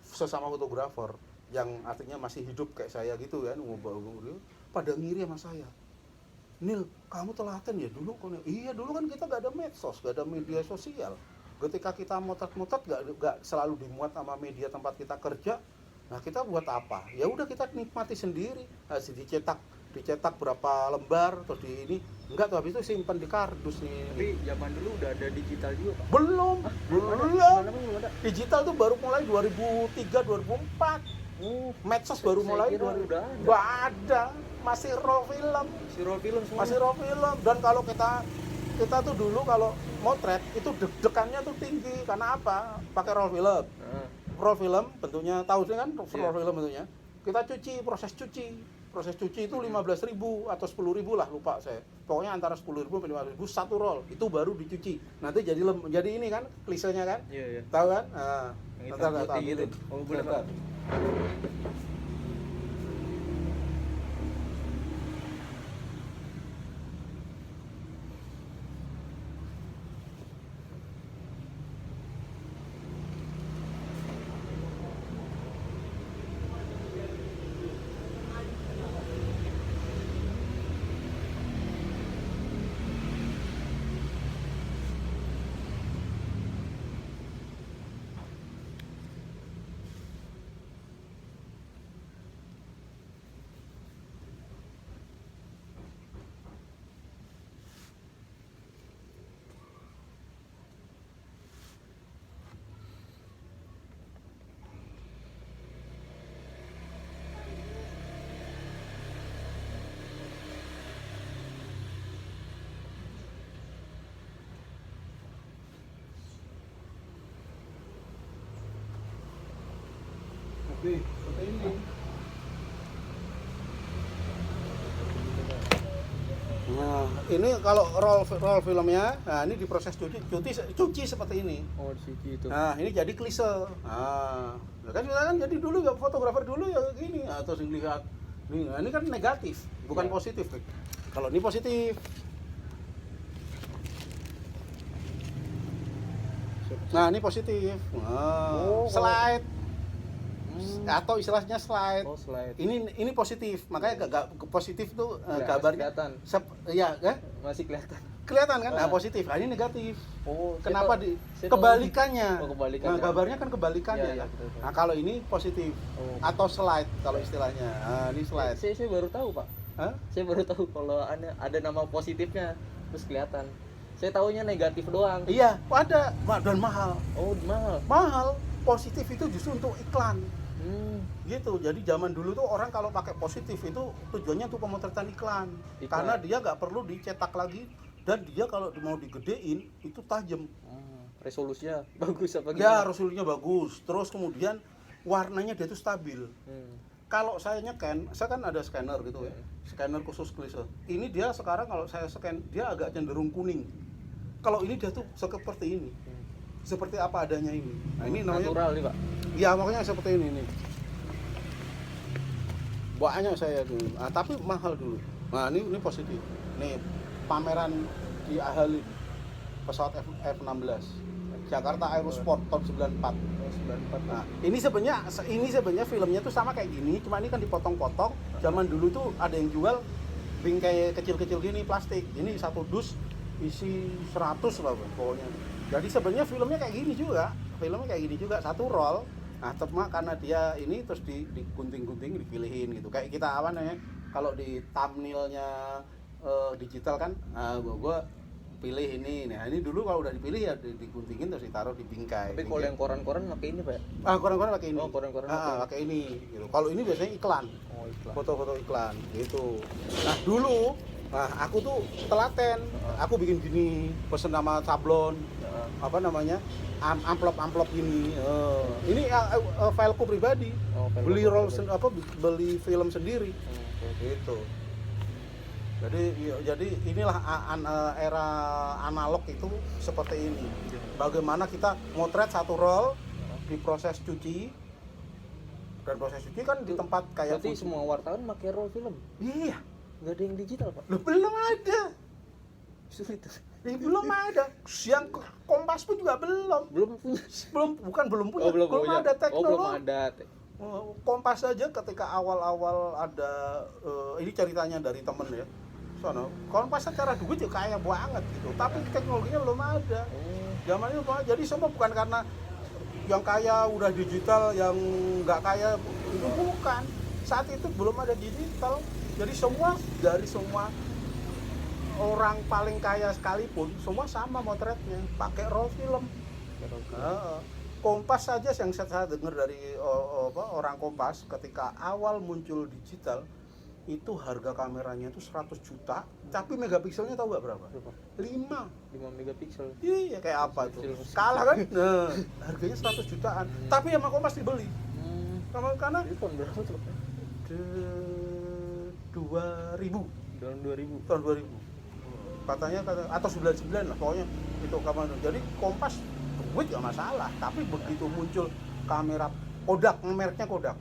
Speaker 2: sesama fotografer yang artinya masih hidup kayak saya gitu kan, pada ngiri sama saya. Nil, kamu telaten ya dulu kan? Iya dulu kan kita gak ada medsos, gak ada media sosial. Ketika kita motret-motret gak selalu dimuat sama media tempat kita kerja. Nah kita buat apa? Ya udah kita nikmati sendiri. Nah, dicetak berapa lembar terus di ini enggak tuh habis itu simpan di kardus nih.
Speaker 1: Tapi zaman dulu udah ada digital juga Pak?
Speaker 2: Belum.
Speaker 1: Belum ada.
Speaker 2: Digital tuh baru mulai 2003 2004. Medsos baru
Speaker 1: Saya
Speaker 2: mulai
Speaker 1: kira udah ada.
Speaker 2: Nggak ada, masih raw film. Masih raw film. Dan kalau kita tuh dulu kalau motret itu deg-degannya tuh tinggi karena apa? Pakai raw film. Raw film bentuknya tahu sih kan? Raw film bentuknya. Kita proses cuci itu 15.000 atau 10.000 lah, lupa saya. Pokoknya antara 10.000 sampai 15.000 satu roll, itu baru dicuci. Nanti jadi ini kan, klisenya kan?
Speaker 1: Iya.
Speaker 2: Tahu kan? Nah,
Speaker 1: Hitam putih gitu. Oh, boleh Pak.
Speaker 2: Oke, seperti ini. Nah, ini kalau roll filmnya, nah ini diproses cuci seperti ini.
Speaker 1: Oh, dicuci itu.
Speaker 2: Nah, ini jadi klise. Nah, kan jadi dulu ya fotografer dulu ya gini. Nah, terus dilihat. Ini kan negatif, bukan
Speaker 1: Ya.
Speaker 2: positif. Kalau ini positif. Nah, ini positif. Nah, slide. Atau istilahnya slide.
Speaker 1: Oh, slide.
Speaker 2: Ini positif, makanya gak positif tuh
Speaker 1: Ya,
Speaker 2: gambarnya
Speaker 1: kelihatan. Masih kelihatan.
Speaker 2: kelihatan kan? Nah, positif. Nah, ini negatif.
Speaker 1: Oh,
Speaker 2: Kenapa
Speaker 1: saya tahu.
Speaker 2: kebalikannya?
Speaker 1: Oh, kebalikannya.
Speaker 2: Nah, gambarnya kan kebalikannya
Speaker 1: Iya,
Speaker 2: kan.
Speaker 1: betul.
Speaker 2: Nah, kalau ini positif
Speaker 1: Oh.
Speaker 2: atau slide kalau istilahnya. Nah, ini slide.
Speaker 1: Saya baru tahu Pak.
Speaker 2: Hah?
Speaker 1: Saya baru tahu kalau ada nama positifnya terus kelihatan. Saya taunya negatif doang.
Speaker 2: Iya, ada dan mahal.
Speaker 1: Oh, mahal.
Speaker 2: Mahal. Positif itu justru untuk iklan. Gitu. Jadi zaman dulu tuh orang kalau pakai positif itu tujuannya untuk pemotretan iklan. Karena dia nggak perlu dicetak lagi dan dia kalau mau digedein itu tajam.
Speaker 1: Resolusinya bagus apa
Speaker 2: Ya,
Speaker 1: gimana?
Speaker 2: resolusinya bagus. Terus kemudian warnanya dia tuh stabil. Kalau saya nyeken, saya kan ada scanner gitu ya. Scanner khusus klise. Ini dia sekarang kalau saya scan dia agak cenderung kuning. Kalau ini dia tuh seperti ini. Seperti apa adanya ini. Nah, ini namanya
Speaker 1: natural nih Pak.
Speaker 2: ya makanya seperti ini nih. Banyak saya dulu. Nah, tapi mahal dulu. Nah, ini positif. Nih pameran di Ahalin pesawat F16 Jakarta Aerosport tahun 94.
Speaker 1: Oh, 94.
Speaker 2: Nah, ini sebenarnya filmnya tuh sama kayak gini, cuma ini kan dipotong-potong. Zaman dulu tuh ada yang jual bingkai kecil-kecil gini plastik. Ini satu dus isi 100 lah pokoknya. Jadi sebenarnya filmnya kayak gini juga. Satu roll. Nah, cuma karena dia ini terus digunting-gunting, dipilihin gitu. Kayak kita apa namanya? Kalau di thumbnailnya digital kan, gua pilih ini. Nah, ini dulu kalau udah dipilih ya diguntingin terus ditaruh di bingkai.
Speaker 1: Tapi kalau yang koran-koran pakai ini Pak.
Speaker 2: Koran-koran pakai ini.
Speaker 1: Oh, koran-koran
Speaker 2: pakai ini gitu. Kalau ini biasanya iklan.
Speaker 1: Oh, iklan.
Speaker 2: Foto-foto iklan gitu. Nah, dulu aku tuh telaten. Aku bikin gini, pesen nama sablon. Apa namanya? Amplop ini. Ini fileku pribadi.
Speaker 1: Oh,
Speaker 2: Beli roll beli film sendiri. Gitu. Jadi inilah era analog itu seperti ini. Bagaimana kita motret satu roll, diproses cuci. Dan proses cuci kan di tempat kayak
Speaker 1: Berarti semua wartawan pakai roll film.
Speaker 2: Iya,
Speaker 1: Nggak ada yang digital Pak.
Speaker 2: belum ada.
Speaker 1: Sulit.
Speaker 2: Belum ada. Yang Kompas pun juga belum. Belum punya.
Speaker 1: Belum
Speaker 2: Belum
Speaker 1: punya.
Speaker 2: ada teknologi.
Speaker 1: Belum ada.
Speaker 2: Kompas saja ketika awal-awal ada ini ceritanya dari temen ya. Sono, Kompas secara duit ya kaya banget gitu. Tapi teknologinya belum ada. Zaman itu jadi semua bukan karena yang kaya udah digital, yang nggak kaya itu bukan. Saat itu belum ada digital. Jadi dari semua orang paling kaya sekalipun semua sama motretnya, pakai roll film. Kompas saja yang saya dengar dari orang Kompas ketika awal muncul digital itu harga kameranya itu 100 juta, tapi megapikselnya tahu nggak berapa? 5
Speaker 1: megapiksel.
Speaker 2: Iya, kayak apa tuh? Kalah kan? Nah, harganya 100 jutaan. Tapi sama Kompas dibeli. Karena
Speaker 1: Itu tahun berapa tuh?
Speaker 2: 2000.
Speaker 1: Tahun 2000.
Speaker 2: Katanya atau 99 lah pokoknya itu kapan. Jadi Kompas duit nggak masalah, tapi begitu muncul kamera Kodak, mereknya Kodak.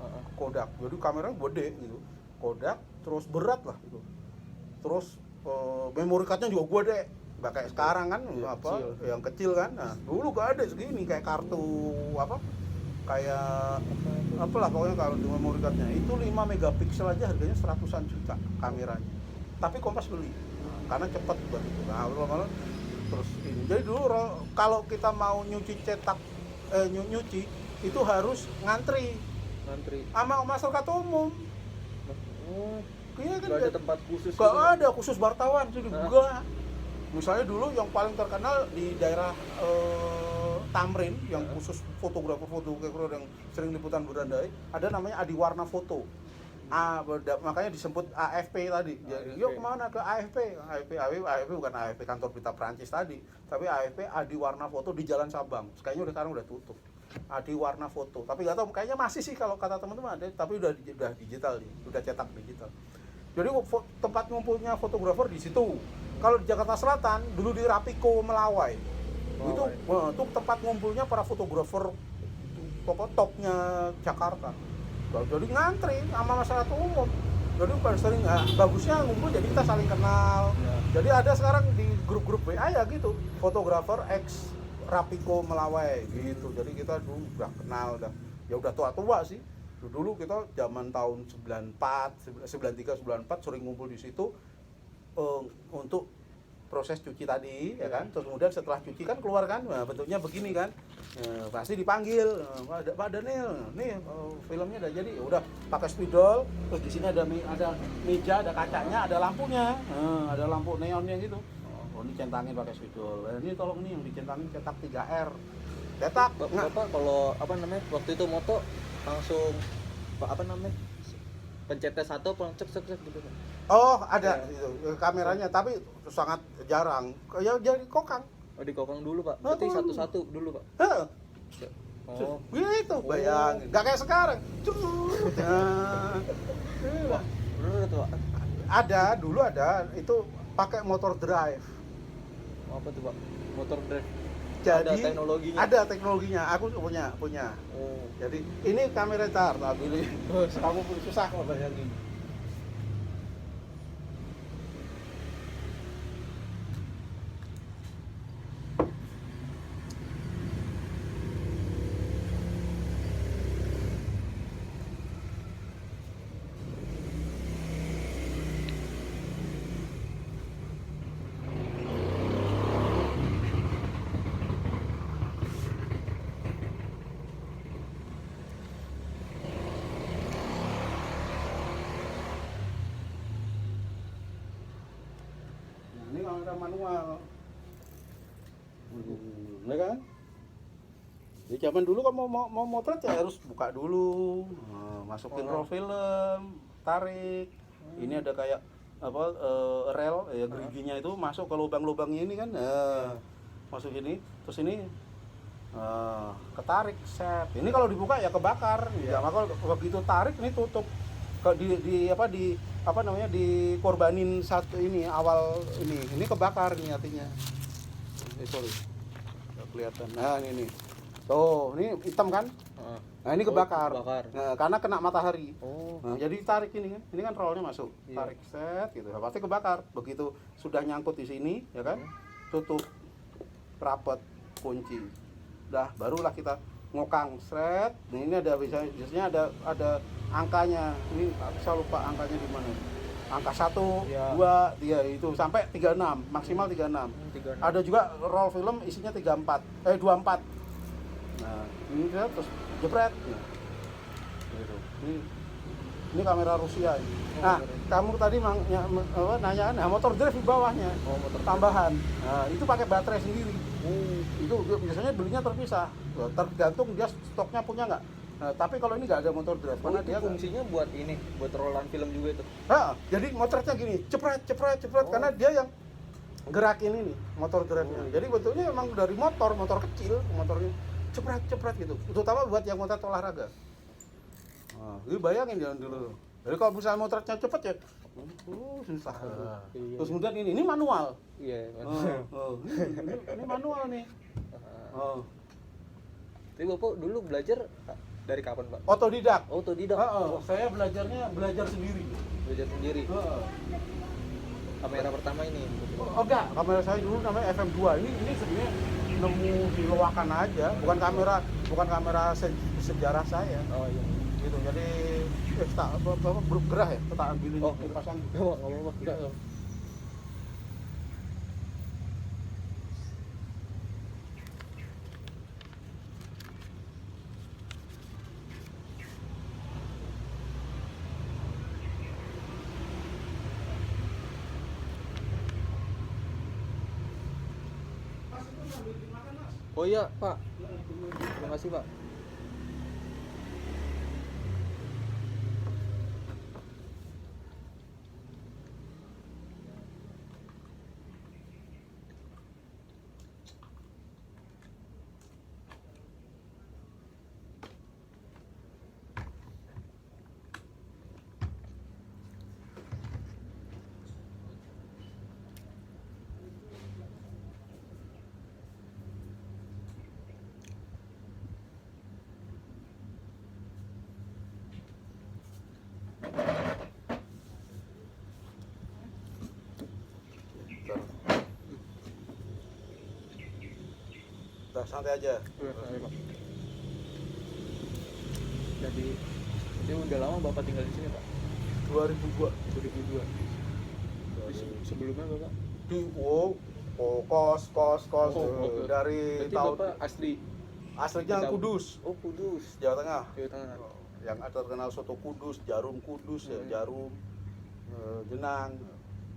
Speaker 2: Jadi kameranya gede gitu. Kodak terus berat lah gitu. Terus memory cardnya juga gede. Nggak kayak sekarang kan
Speaker 1: kecil.
Speaker 2: yang kecil kan. Nah, dulu gak ada segini kayak kartu kayak apalah pokoknya kalau di memory cardnya itu 5 megapiksel aja harganya 100-an juta kameranya. Tapi Kompas beli karena cepat buat itu. Nah, lama-lama terus ini. Jadi dulu kalau kita mau nyuci cetak nyuci itu harus ngantri sama masyarakat umum. Iya kan
Speaker 1: Gak ada tempat khusus.
Speaker 2: Gak ada khusus wartawan sih juga. Misalnya dulu yang paling terkenal di daerah Tamrin yang khusus fotografer yang sering liputan Berandai, ada namanya Adiwarna Foto. Makanya disebut AFP tadi. Jadi, yuk kemana ke AFP bukan AFP kantor berita Prancis tadi, tapi AFP Adiwarna Foto di Jalan Sabang. Kayaknya sekarang udah tutup. Adiwarna Foto. Tapi nggak tahu, kayaknya masih sih kalau kata teman-teman ada, tapi udah digital nih, udah cetak digital. Jadi tempat ngumpulnya fotografer di situ. Kalau di Jakarta Selatan dulu di Rapiko Melawai. Itu tempat ngumpulnya para fotografer topnya Jakarta. Jadi ngantri sama masyarakat umum. Jadi pada sering bagusnya ngumpul jadi kita saling kenal. Jadi ada sekarang di grup-grup WA ya gitu, fotografer ex Rapiko Melawai gitu. Jadi kita dulu udah kenal, udah tua-tua sih. Dulu kita zaman tahun 93, 94 sering ngumpul di situ untuk proses cuci tadi ya kan. Terus kemudian setelah cuci kan keluar kan, bentuknya begini kan. Pasti dipanggil, Pak Daniel, nih filmnya udah jadi. Udah pakai spidol, terus di sini ada meja, ada kacanya, ada lampunya. Ada lampu neonnya gitu. Oh, ini centangin pakai spidol. Ini tolong nih yang dicentangin cetak 3R. Cetak.
Speaker 1: Bapak kalau waktu itu moto langsung pencetnya satu cek gitu kan.
Speaker 2: Oh, ada itu kameranya, tapi sangat jarang. Ya jadi kokang.
Speaker 1: Oh, dikokang dulu, Pak. Berarti satu-satu dulu, Pak. Oh,
Speaker 2: gitu, bayangin. Gak kayak sekarang.
Speaker 1: Wah, bener tuh, Pak.
Speaker 2: Dulu ada itu pakai motor drive.
Speaker 1: Apa tuh, Pak? Motor drive.
Speaker 2: Jadi
Speaker 1: ada
Speaker 2: teknologinya. Aku punya.
Speaker 1: Oh.
Speaker 2: Jadi ini kamera tar, tapi kamu susah kalau bayangin. Ini kamera manual, ya kan? Di zaman dulu kalau mau motret ya harus buka dulu, masukin roll film, tarik. Ini ada kayak rel ya, geriginya itu masuk ke lubang-lubangnya ini kan, masuk ini, terus ini ketarik set. Ini kalau dibuka ya kebakar. Ya maka begitu tarik ini tutup. Dikorbanin satu ini awal ini kebakar nih artinya. Sorry, nggak kelihatan. Nah ini tuh, ini hitam kan? Nah ini kebakar. Nah, karena kena matahari. Nah, jadi tarik ini kan rollnya masuk, tarik set gitu. Pasti kebakar. Begitu sudah nyangkut di sini, ya kan? tutup rapet, kunci. Udah, barulah kita ngokang seret. Ini ada biasanya ada angkanya. Ini saya lupa angkanya di mana. Angka 1,
Speaker 1: Ya.
Speaker 2: 2, 3 itu sampai 36, maksimal 36.
Speaker 1: 36.
Speaker 2: Ada juga roll film isinya 24. Nah, ini dia terus jepret. Nah, gitu. Ini kamera Rusia ini. Nah, kamu tadi nanya motor drive di bawahnya.
Speaker 1: Oh, motor
Speaker 2: Tambahan. Nah, itu pakai baterai sendiri. Itu biasanya belinya terpisah. Tergantung dia stoknya punya nggak. Nah, tapi kalau ini nggak ada motor drive,
Speaker 1: Oh,
Speaker 2: karena
Speaker 1: itu
Speaker 2: dia
Speaker 1: fungsinya buat ini, buat rollan film juga itu.
Speaker 2: jadi motretnya gini, cepret,
Speaker 1: Oh.
Speaker 2: karena dia yang gerakin ini motor drive-nya. Jadi bentuknya memang dari motor kecil, motornya cepret gitu. Terutama buat yang motret olahraga. Nah, ini bayangin jangan dulu. Jadi kalau misalnya motretnya cepet ya, susah.
Speaker 1: Iya.
Speaker 2: Terus kemudian ini manual.
Speaker 1: Iya.
Speaker 2: Ini manual nih. Oh.
Speaker 1: Tapi Bapak dulu belajar dari kapan, Pak?
Speaker 2: Otodidak.
Speaker 1: Otodidak.
Speaker 2: Saya belajar sendiri.
Speaker 1: Belajar sendiri. Kamera pertama ini.
Speaker 2: Enggak, kamera saya dulu namanya FM2. Ini sebenarnya nemu di loakan aja, bukan kamera sejarah saya.
Speaker 1: Oh iya.
Speaker 2: Gitu. Jadi bergerah ya, kita ambilin dipasang.
Speaker 1: Enggak apa-apa. Enggak. Oh iya, Pak. Terima kasih, Pak.
Speaker 2: Udah santai aja.
Speaker 1: Jadi udah lama Bapak tinggal di sini, Pak?
Speaker 2: 2002.
Speaker 1: 2002. Sebelumnya Bapak?
Speaker 2: Di kos dari
Speaker 1: Berarti
Speaker 2: tahun
Speaker 1: Bapak asli
Speaker 2: aslinya
Speaker 1: Betawi.
Speaker 2: Kudus,
Speaker 1: Kudus,
Speaker 2: Jawa Tengah.
Speaker 1: Jawa Tengah.
Speaker 2: Yang ada terkenal soto Kudus, jarum Kudus ya, jarum jenang.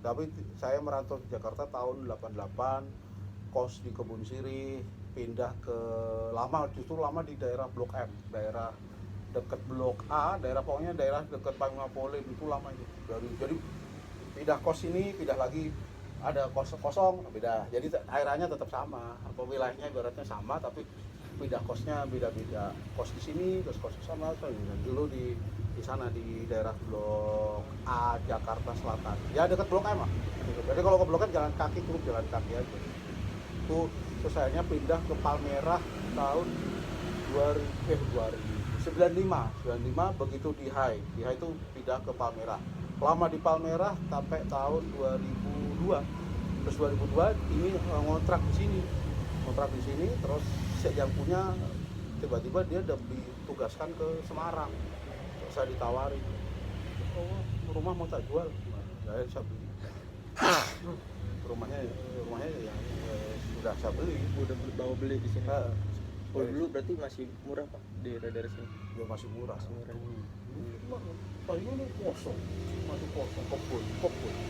Speaker 2: Tapi saya merantau ke Jakarta tahun 88, kos di Kebun Sirih, pindah ke justru lama di daerah Blok M, daerah dekat Blok A, pokoknya daerah dekat Panglima Polim itu lama itu. Jadi pindah kos ini, pindah lagi ada kos kosong, beda. Jadi daerahnya tetap sama, wilayahnya ibaratnya sama, tapi pindah kosnya beda-beda. Kos di sini, terus kos di sana. Dulu di sana di daerah Blok A Jakarta Selatan. Ya dekat Blok M lah. Jadi kalau ke Blok M jalan kaki, cukup jalan kaki aja. Itu terus akhirnya pindah ke Palmerah tahun 95 begitu di Hai itu pindah ke Palmerah. Lama di Palmerah sampai tahun 2002. Terus 2002 ini ngontrak di sini terus yang punya tiba-tiba dia udah ditugaskan ke Semarang. Terus saya ditawari, rumah mau tak jual. Saya beli. rumahnya ya sudah saya beli.
Speaker 1: Udah bawa beli di sini. Oh dulu berarti masih murah, Pak, di daerah sini?
Speaker 2: Ya masih murah. Ini kosong, masih kosong, kebun.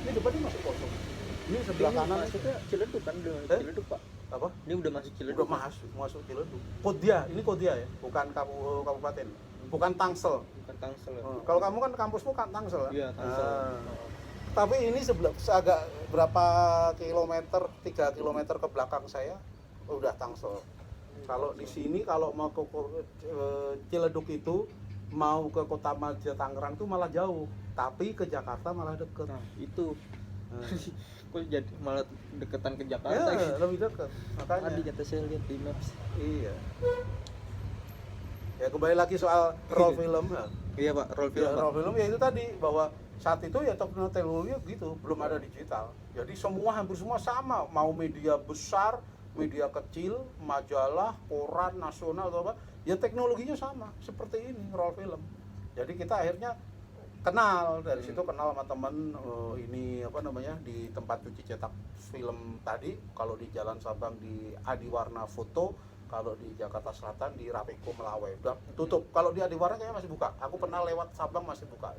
Speaker 2: Ini depannya masih kosong. Ini sebelah kanan
Speaker 1: maksudnya Ciledug kan, udah Ciledug, Pak.
Speaker 2: Apa?
Speaker 1: Ini udah masuk Ciledug.
Speaker 2: Udah masuk Ciledug. Ini Kodia ya, bukan kabupaten. Bukan Tangsel.
Speaker 1: Bukan Tangsel. Ya?
Speaker 2: Kalau kamu kan kampusmu kan Tangsel.
Speaker 1: Iya, Tangsel.
Speaker 2: Tapi ini agak berapa kilometer, 3 kilometer ke belakang saya udah Tangsel. Kalau di sini kalau mau ke Ciledug itu mau ke Kota Madia Tangerang itu malah jauh, tapi ke Jakarta malah deket.
Speaker 1: Nah, itu. Kok jadi malah deketan ke Jakarta
Speaker 2: Ya,
Speaker 1: gitu.
Speaker 2: lebih dekat. Makanya.
Speaker 1: Tadi kata saya lihat di maps.
Speaker 2: Iya. Ya kembali lagi soal roll film.
Speaker 1: Iya, Pak, roll film.
Speaker 2: Ya, roll film ya itu tadi bahwa saat itu ya teknologi gitu, belum ada digital. Jadi hampir semua sama, mau media besar, media kecil, majalah, koran nasional atau apa, ya teknologinya sama seperti ini roll film. Jadi kita akhirnya kenal dari situ, kenal sama temen ini apa namanya di tempat cuci cetak film tadi. Kalau di Jalan Sabang di Adiwarna Foto, kalau di Jakarta Selatan di Rapeko Melawai udah tutup. Kalau di Adiwarna kayaknya masih buka, aku pernah lewat Sabang masih buka,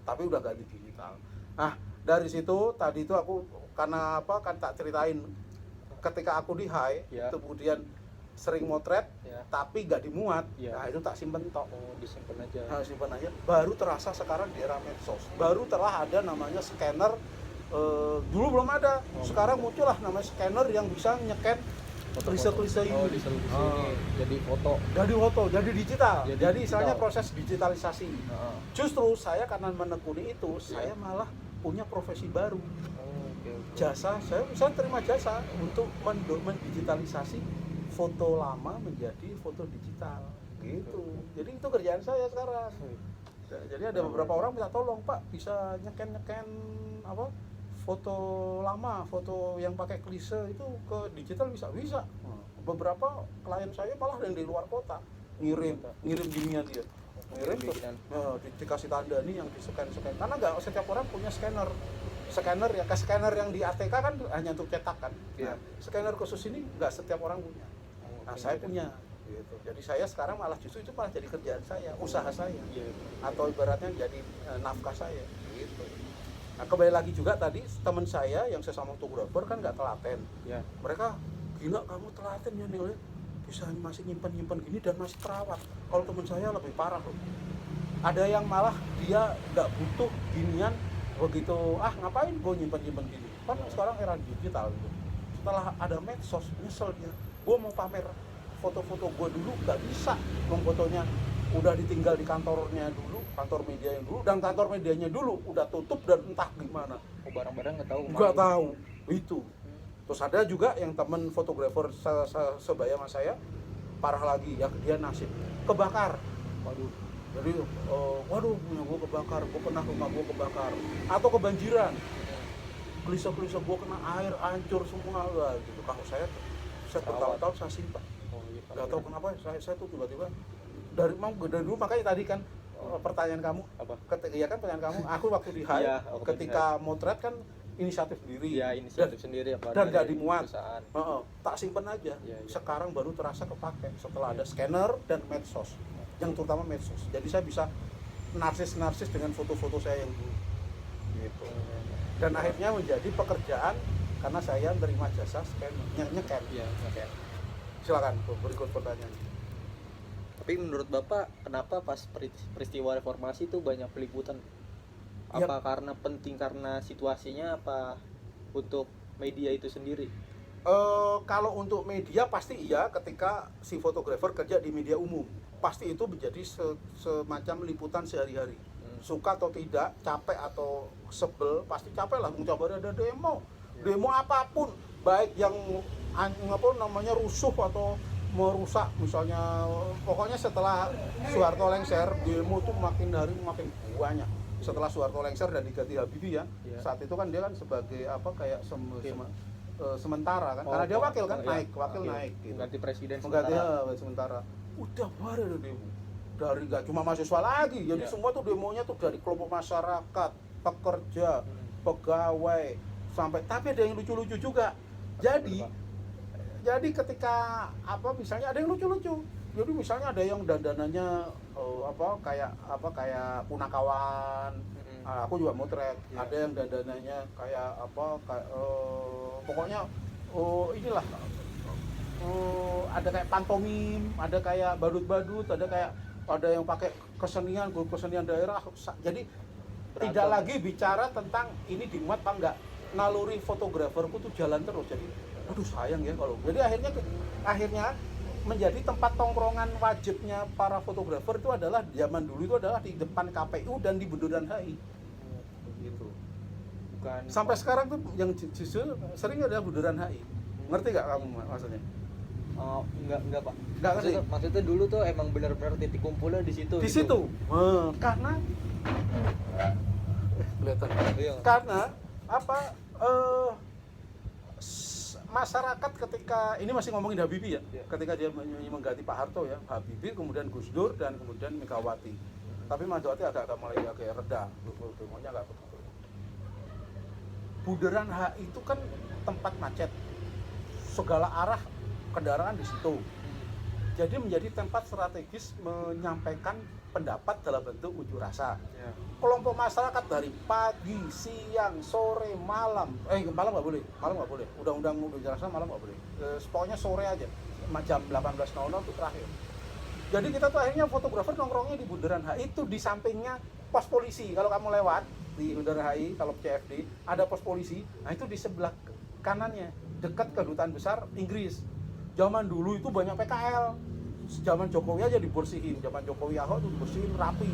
Speaker 2: tapi udah ganti digital. Nah dari situ tadi itu aku karena apa kan tak ceritain ketika aku di high
Speaker 1: Ya.
Speaker 2: kemudian sering motret
Speaker 1: Ya.
Speaker 2: tapi nggak dimuat,
Speaker 1: Ya.
Speaker 2: nah itu tak simpen tok.
Speaker 1: Oh, disimpan aja.
Speaker 2: Nah, simpan aja. Baru terasa sekarang di era medsos. Baru telah ada namanya scanner. Dulu belum ada. Sekarang muncullah namanya scanner yang bisa nyeken klise-klise ini.
Speaker 1: Oh, di sini jadi foto.
Speaker 2: Jadi foto, jadi digital.
Speaker 1: Jadi
Speaker 2: Jadi istilahnya
Speaker 1: digital.
Speaker 2: proses digitalisasi.
Speaker 1: Heeh.
Speaker 2: Justru saya karena menekuni itu,
Speaker 1: Ya.
Speaker 2: saya malah punya profesi baru.
Speaker 1: Oh, oke.
Speaker 2: Jasa, saya terima jasa untuk mendigitalisasi foto lama menjadi foto digital. Gitu. Jadi itu kerjaan saya sekarang. Jadi ada beberapa orang minta tolong, Pak, bisa nyeken apa foto lama, foto yang pakai klise itu ke digital bisa. Beberapa klien saya malah yang di luar kota ngirim ginian dia, ngirim terus dikasih tanda nih yang di scan karena nggak setiap orang punya scanner ya, ke scanner yang di ATK kan hanya untuk cetak kan.
Speaker 1: Iya.
Speaker 2: Nah, scanner khusus ini nggak setiap orang punya. Nah, saya punya. Gitu. Jadi saya sekarang malah justru itu malah jadi kerjaan saya, usaha saya,
Speaker 1: Iya.
Speaker 2: atau ibaratnya jadi nafkah saya. Gitu. Nah kembali lagi juga tadi teman saya yang sesama fotografer kan nggak telaten.
Speaker 1: Ya.
Speaker 2: Mereka gila kamu telaten ya Nil, bisa masih nyimpen gini dan masih terawat. Kalau teman saya lebih parah loh. Ada yang malah dia nggak butuh ginian begitu, ngapain gue nyimpen gini. Kan sekarang era digital gitu. Setelah ada medsos nyesel dia. Gue mau pamer foto-foto gue dulu nggak bisa, fotonya udah ditinggal di kantornya dulu, kantor media yang dulu, dan kantor medianya dulu udah tutup dan entah gimana.
Speaker 1: Oh, barang-barang nggak tahu.
Speaker 2: Nggak tahu itu. Terus ada juga yang temen fotografer sebaya sama saya parah lagi, ya dia nasib kebakar.
Speaker 1: Waduh.
Speaker 2: Jadi waduh punya gue kebakar, gue pernah rumah gue kebakar atau kebanjiran. Klise-klise gue kena air hancur semua lah gitu. Kalau saya bertahun-tahun saya simpan.
Speaker 1: Oh, iya.
Speaker 2: Nggak tahu kenapa saya tuh tiba-tiba dari dulu, makanya tadi kan pertanyaan kamu
Speaker 1: Apa?
Speaker 2: iya kan pertanyaan kamu, aku waktu di high
Speaker 1: Iya, waktu di
Speaker 2: ketika motret kan inisiatif sendiri
Speaker 1: Ya, inisiatif sendiri apa
Speaker 2: dan nggak
Speaker 1: dari
Speaker 2: dimuat.
Speaker 1: perusahaan.
Speaker 2: Tak simpen aja.
Speaker 1: Iya, iya.
Speaker 2: Sekarang baru terasa kepake setelah
Speaker 1: Iya.
Speaker 2: ada scanner dan medsos, yang terutama medsos. Jadi saya bisa narsis dengan foto-foto saya yang dulu gitu. Dan akhirnya menjadi pekerjaan karena saya menerima jasa scanner nyekan.
Speaker 1: Iya, oke.
Speaker 2: Silakan berikut pertanyaan.
Speaker 1: Tapi menurut Bapak, kenapa pas peristiwa reformasi itu banyak peliputan? Apa karena penting karena situasinya, apa untuk media itu sendiri?
Speaker 2: Kalau untuk media pasti iya, ketika si fotografer kerja di media umum pasti itu menjadi semacam liputan sehari-hari. Suka atau tidak, capek atau sebel, pasti capek lah. Mencoba ada demo apapun, baik yang rusuh atau merusak, misalnya pokoknya setelah Soeharto lengser demo tuh makin hari makin banyak. Setelah Soeharto lengser dan diganti Habibie ya, saat itu kan dia kan sebagai kayak sementara kan, karena dia wakil kan, naik gitu.
Speaker 1: Ganti presiden
Speaker 2: Mengganti sementara. Udah baru ada demo. Dari nggak cuma mahasiswa lagi, jadi semua tuh demonya tuh dari kelompok masyarakat, pekerja, pegawai, sampai ada yang lucu-lucu juga. Jadi ketika misalnya ada yang lucu-lucu. Jadi misalnya ada yang dandanannya kayak punakawan. Aku juga motret. Ada yang dandanannya kayak pokoknya inilah ada kayak pantomim, ada kayak badut-badut, ada yang pakai grup kesenian daerah. Jadi tidak lagi bicara tentang ini dimuat apa enggak. Naluri fotograferku tuh jalan terus. Jadi aduh sayang ya kalau. Jadi akhirnya menjadi tempat tongkrongan wajibnya para fotografer itu adalah zaman dulu itu adalah di depan KPU dan di Bundaran HI. Gitu.
Speaker 1: Bukan
Speaker 2: Sampai sekarang tuh yang justru sering ada Bundaran HI. Ngerti nggak kamu maksudnya?
Speaker 1: Enggak Pak.
Speaker 2: Nggak ngerti.
Speaker 1: Maksudnya dulu tuh emang benar-benar titik kumpulnya di situ.
Speaker 2: Di situ. Karena kelihatan.
Speaker 1: Iya.
Speaker 2: Karena apa? Masyarakat ketika ini masih ngomongin Habibie ya, ketika dia mengganti Pak Harto ya, Habibie, kemudian Gus Dur, dan kemudian Megawati. Tapi Megawati agak mulai agak reda, demonya agak begitu. Bundaran HI itu kan tempat macet, segala arah kendaraan di situ. Jadi menjadi tempat strategis menyampaikan pendapat dalam bentuk unjuk rasa.
Speaker 1: Ya.
Speaker 2: Kelompok masyarakat dari pagi, siang, sore, malam nggak boleh, undang-undang unjuk rasa malam nggak boleh. Pokoknya sore aja, jam 18.00 itu terakhir. Jadi kita tuh akhirnya fotografer nongkrongnya di Bundaran HI, itu di sampingnya pos polisi. Kalau kamu lewat di Bundaran HI, kalau CFD ada pos polisi, nah itu di sebelah kanannya, dekat kedutaan besar Inggris. Zaman dulu itu banyak PKL, zaman Jokowi aja dibersihin, zaman Jokowi Ahok itu dibersihin rapi.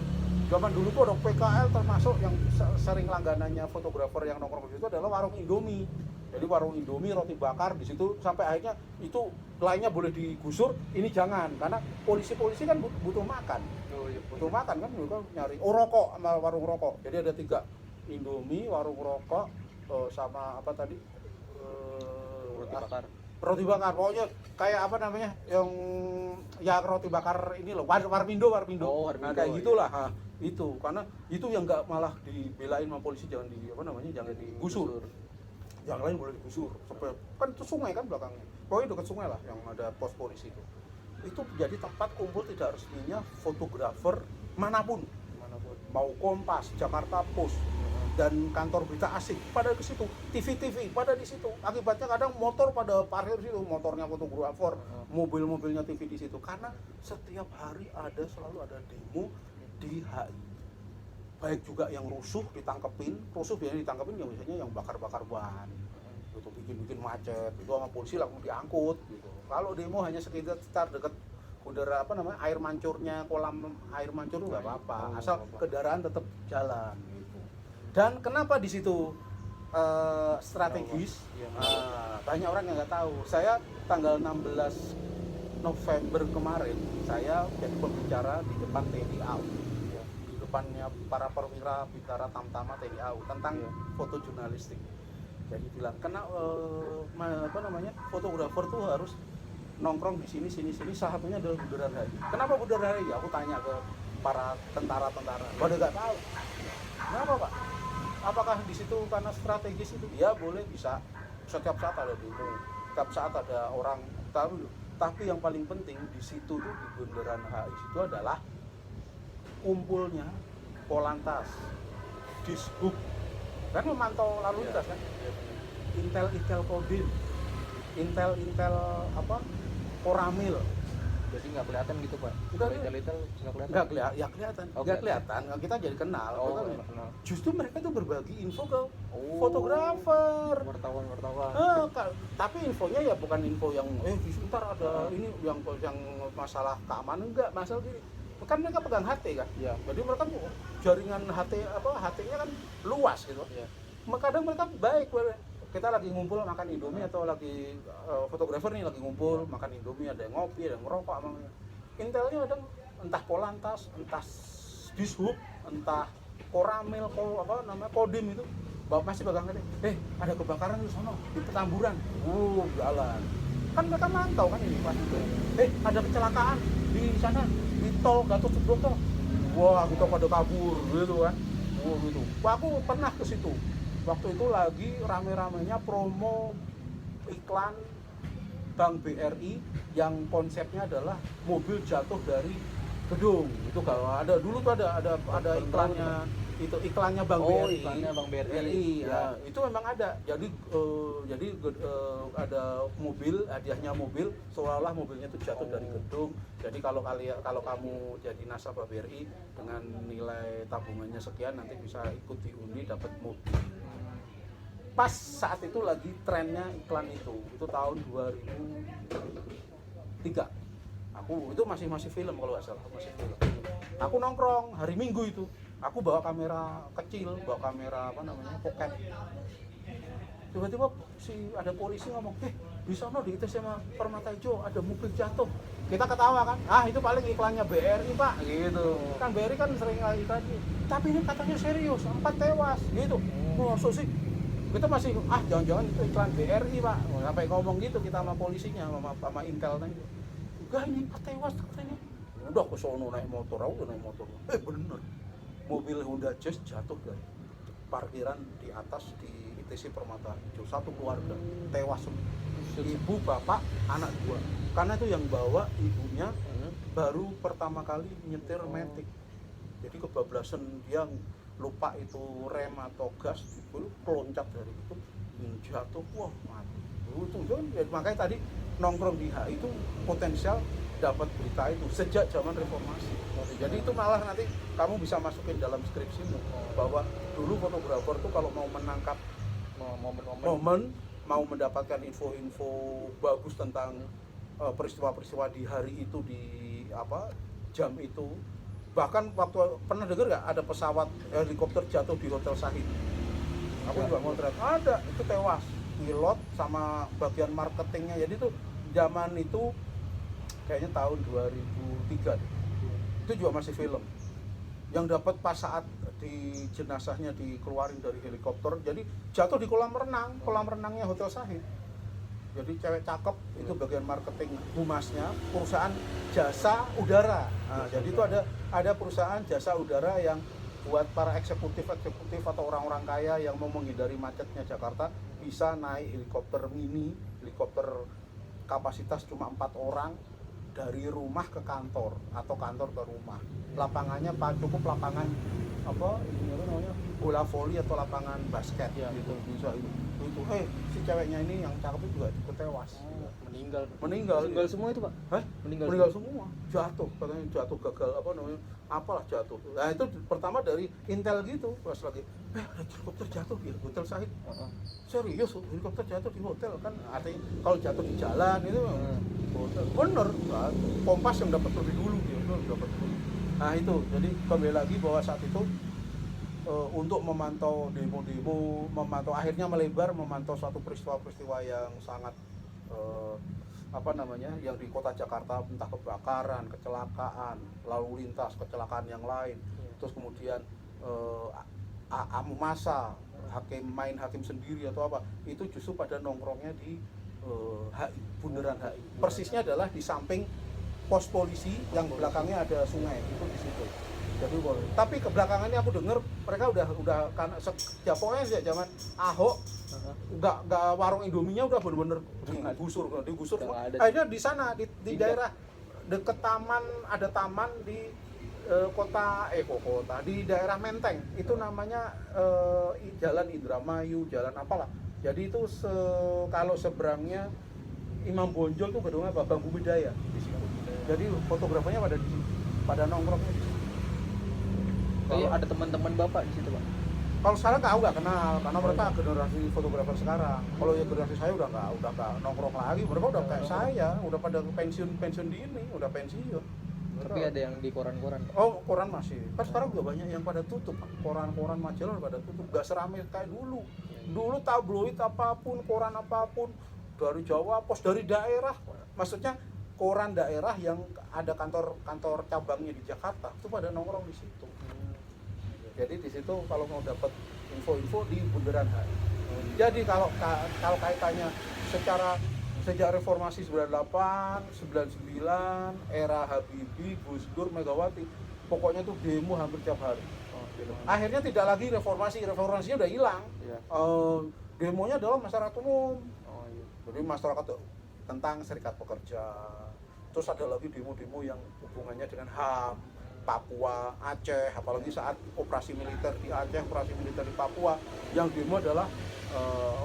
Speaker 2: Zaman dulu tuh ada PKL, termasuk yang sering langganannya fotografer yang nongkrong di situ adalah warung Indomie. Jadi warung Indomie, roti bakar di situ, sampai akhirnya itu lainnya boleh digusur, ini jangan, karena polisi-polisi kan butuh makan. Butuh makan kan, mereka nyari rokok sama warung rokok. Jadi ada 3, Indomie, warung rokok, sama apa tadi?
Speaker 1: Roti bakar.
Speaker 2: Roti bakar, pokoknya kayak apa namanya, yang ya roti bakar ini loh, Warmindo.
Speaker 1: Oh, Warmindo,
Speaker 2: Nah, kayak gitulah. Nah, itu karena itu yang nggak malah dibelain sama polisi, jangan jangan digusur. Yang lain boleh digusur. Sampai kan itu sungai kan belakangnya. Pokoknya dekat sungai lah yang ada pos polisi itu. Itu jadi tempat kumpul tidak resminya fotografer manapun. Mau Kompas, Jakarta Post, dan kantor berita asing pada ke situ, TV pada di situ. Akibatnya kadang motor pada parkir di situ, motornya fotografer, mobil-mobilnya TV di situ. Karena setiap hari selalu ada demo di HI. Baik juga yang rusuh biasanya ditangkepin yang biasanya yang bakar-bakar ban, gitu, bikin macet, itu sama polisi langsung diangkut, gitu. Kalau demo hanya sekitar dekat udara air mancurnya, kolam air mancur nggak apa-apa, asal kendaraan tetap jalan, gitu. Dan kenapa di situ strategis? Banyak orang yang nggak tahu. Saya tanggal 16 November kemarin saya jadi pembicara di depan TNI AU, di depannya para perwira Bintara Tamtama TNI AU tentang foto jurnalistik. Jadi bilang fotografer tuh harus nongkrong di sini, salah satunya adalah Bundaran HI. Kenapa Bundaran HI? Aku tanya ke para tentara-tentara, pada nggak tahu. Kenapa Pak? Apakah di situ karena strategis itu? Ya boleh, bisa. Setiap saat ada demo, setiap saat ada orang. Tapi yang paling penting di situ tuh, di Bundaran HI itu adalah kumpulnya Polantas, Dishub, kan memantau lalu lintas kan? Intel Kodim, Intel Koramil.
Speaker 1: Jadi nggak kelihatan gitu Pak? Intel nggak kelihatan?
Speaker 2: Kelihatan. Nggak kelihatan, kita jadi kenal.
Speaker 1: Kenal.
Speaker 2: Justru mereka itu berbagi info ke fotografer,
Speaker 1: wartawan.
Speaker 2: Tapi infonya ya bukan info yang sebentar ada ini yang masalah keamanan, enggak, masalah gini. Kan mereka pegang HT kan?
Speaker 1: Iya.
Speaker 2: Jadi mereka jaringan HT-nya kan luas gitu.
Speaker 1: Iya.
Speaker 2: Kadang mereka baik. Kita lagi ngumpul makan Indomie atau lagi fotografer nih lagi ngumpul makan Indomie, ada yang ngopi, ada yang ngerokok. Intelnya ada entah Polantas, entah Dishub, entah Koramil, Kodim itu masih pegang HT. Ada kebakaran di sana di Petamburan. Jalan. Kan mereka mantau kan ini pasti. Ada kecelakaan di sana di tol Gatot Subroto. Wah, kita pada kabur gitu kan. Gitu. Aku pernah ke situ. Waktu itu lagi rame-ramenya promo iklan Bank BRI yang konsepnya adalah mobil jatuh dari gedung. Itu kalau ada dulu tuh ada iklannya, itu iklannya Bank BRI.
Speaker 1: Iklannya Bank BRI.
Speaker 2: Ya, itu memang ada. Jadi ada mobil, hadiahnya mobil, seolah-olah mobilnya itu jatuh dari gedung. Jadi kalau kamu jadi nasabah BRI dengan nilai tabungannya sekian, nanti bisa ikut diundi dapat mobil. Pas saat itu lagi trennya iklan itu tahun 2003. Aku itu masih film kalau nggak salah, masih film. Aku nongkrong hari Minggu itu. Aku bawa kamera kecil, bawa kamera pocket. Tiba-tiba ada polisi ngomong, di sana di ITC Permata Hijau ada mobil jatuh. Kita ketawa kan, itu paling iklannya BRI Pak, gitu. Kan BRI kan sering kali tadi. Tapi ini katanya serius, 4 tewas, gitu. Maksud sih? Kita masih, jangan-jangan itu iklan BRI Pak. Sampai ngomong gitu kita sama polisinya, sama Intel tadi. Enggak, ini 4 tewas katanya. Udah ke sono naik motor, aku naik motor. Bener. Mobil Honda Jazz jatuh dari parkiran di atas di ITC Permata Hijau. Satu keluarga tewas semua. Ibu, bapak, anak 2. Karena itu yang bawa ibunya baru pertama kali nyetir Matic. Jadi kebablasan, dia lupa itu rem atau gas, itu keloncat dari itu jatuh, wah mati. Itu ya, makanya tadi nongkrong di HI itu potensial dapat berita itu sejak zaman reformasi. Jadi itu malah nanti kamu bisa masukin dalam skripsimu bahwa dulu fotografer tuh kalau mau menangkap momen, mau mendapatkan info-info bagus tentang peristiwa-peristiwa di hari itu, di jam itu. Bahkan waktu pernah dengar nggak ada pesawat helikopter jatuh di Hotel Sahid? Aku juga ngontrak, ada, itu tewas pilot sama bagian marketingnya. Jadi tuh zaman itu kayaknya tahun 2003 deh. Itu juga masih film yang dapat pas saat di jenazahnya dikeluarin dari helikopter, jadi jatuh di kolam renangnya Hotel Sahid. Jadi cewek cakep, itu bagian marketing humasnya, perusahaan jasa udara. Jadi itu ada perusahaan jasa udara yang buat para eksekutif atau orang-orang kaya yang mau menghindari macetnya Jakarta bisa naik helikopter mini, helikopter kapasitas cuma 4 orang dari rumah ke kantor atau kantor ke rumah. Lapangannya cukup lapangan bola voli atau lapangan basket ya, gitu bisa itu. Si ceweknya ini yang cakep itu juga ikut tewas. Meninggal
Speaker 1: semua itu Pak?
Speaker 2: Meninggal semua, jatuh, katanya jatuh gagal apalah jatuh. Nah itu pertama dari Intel gitu, pas lagi helikopter jatuh di Hotel Sahid. Serius, helikopter jatuh di hotel kan, artinya kalau jatuh di jalan itu hotel. Bener, Kompas yang dapat lebih dulu gitu, dapat dulu. Nah itu, jadi kembali lagi bahwa saat itu untuk memantau demo-demo, akhirnya melebar, memantau suatu peristiwa-peristiwa yang sangat yang di kota Jakarta, entah kebakaran, kecelakaan, lalu lintas, kecelakaan yang lain, terus kemudian amu massa, main hakim sendiri atau apa, itu justru pada nongkrongnya di HI, Bundaran HI. Persisnya adalah di samping pos polisi yang belakangnya ada sungai, itu di situ. Jadi tapi kebelakangannya aku dengar mereka udah karena pokoknya sejak zaman Ahok nggak warung Indominya udah bener-bener digusur. Akhirnya di sana di daerah deket taman, ada taman di kota di daerah Menteng itu namanya Jalan Indramayu, jalan apalah. Jadi itu kalau seberangnya Imam Bonjol tuh gedungnya Babang Bumidaya di situ. Jadi fotografernya pada di situ, pada nongkrongnya di situ.
Speaker 1: Kalau ada teman-teman Bapak di situ Pak?
Speaker 2: Kalau sekarang nggak kenal, karena mereka generasi fotografer sekarang. Kalau ya generasi saya udah nggak nongkrong lagi, mereka udah kayak saya, udah pada pensiun dini, udah pensiun.
Speaker 1: Tapi ada yang di koran-koran?
Speaker 2: Oh, koran masih. Kan sekarang juga banyak yang pada tutup, koran-koran majalah pada tutup, nggak seramai kayak dulu. Dulu tabloid apapun, koran apapun, dari Jawa, pos dari daerah, maksudnya koran daerah yang ada kantor cabangnya di Jakarta, itu pada nongkrong di situ. Jadi di situ kalau mau dapat info-info di Bundaran HI. Jadi kalau kaitannya secara sejak reformasi 98, 99, era Habibie, Gus Dur, Megawati, pokoknya tuh demo hampir tiap hari. Akhirnya tidak lagi reformasinya udah hilang. Demonya adalah masyarakat umum. Jadi masyarakat tentang serikat pekerja. Terus ada lagi demo-demo yang hubungannya dengan HAM, Papua, Aceh, apalagi saat operasi militer di Aceh, operasi militer di Papua, yang demo adalah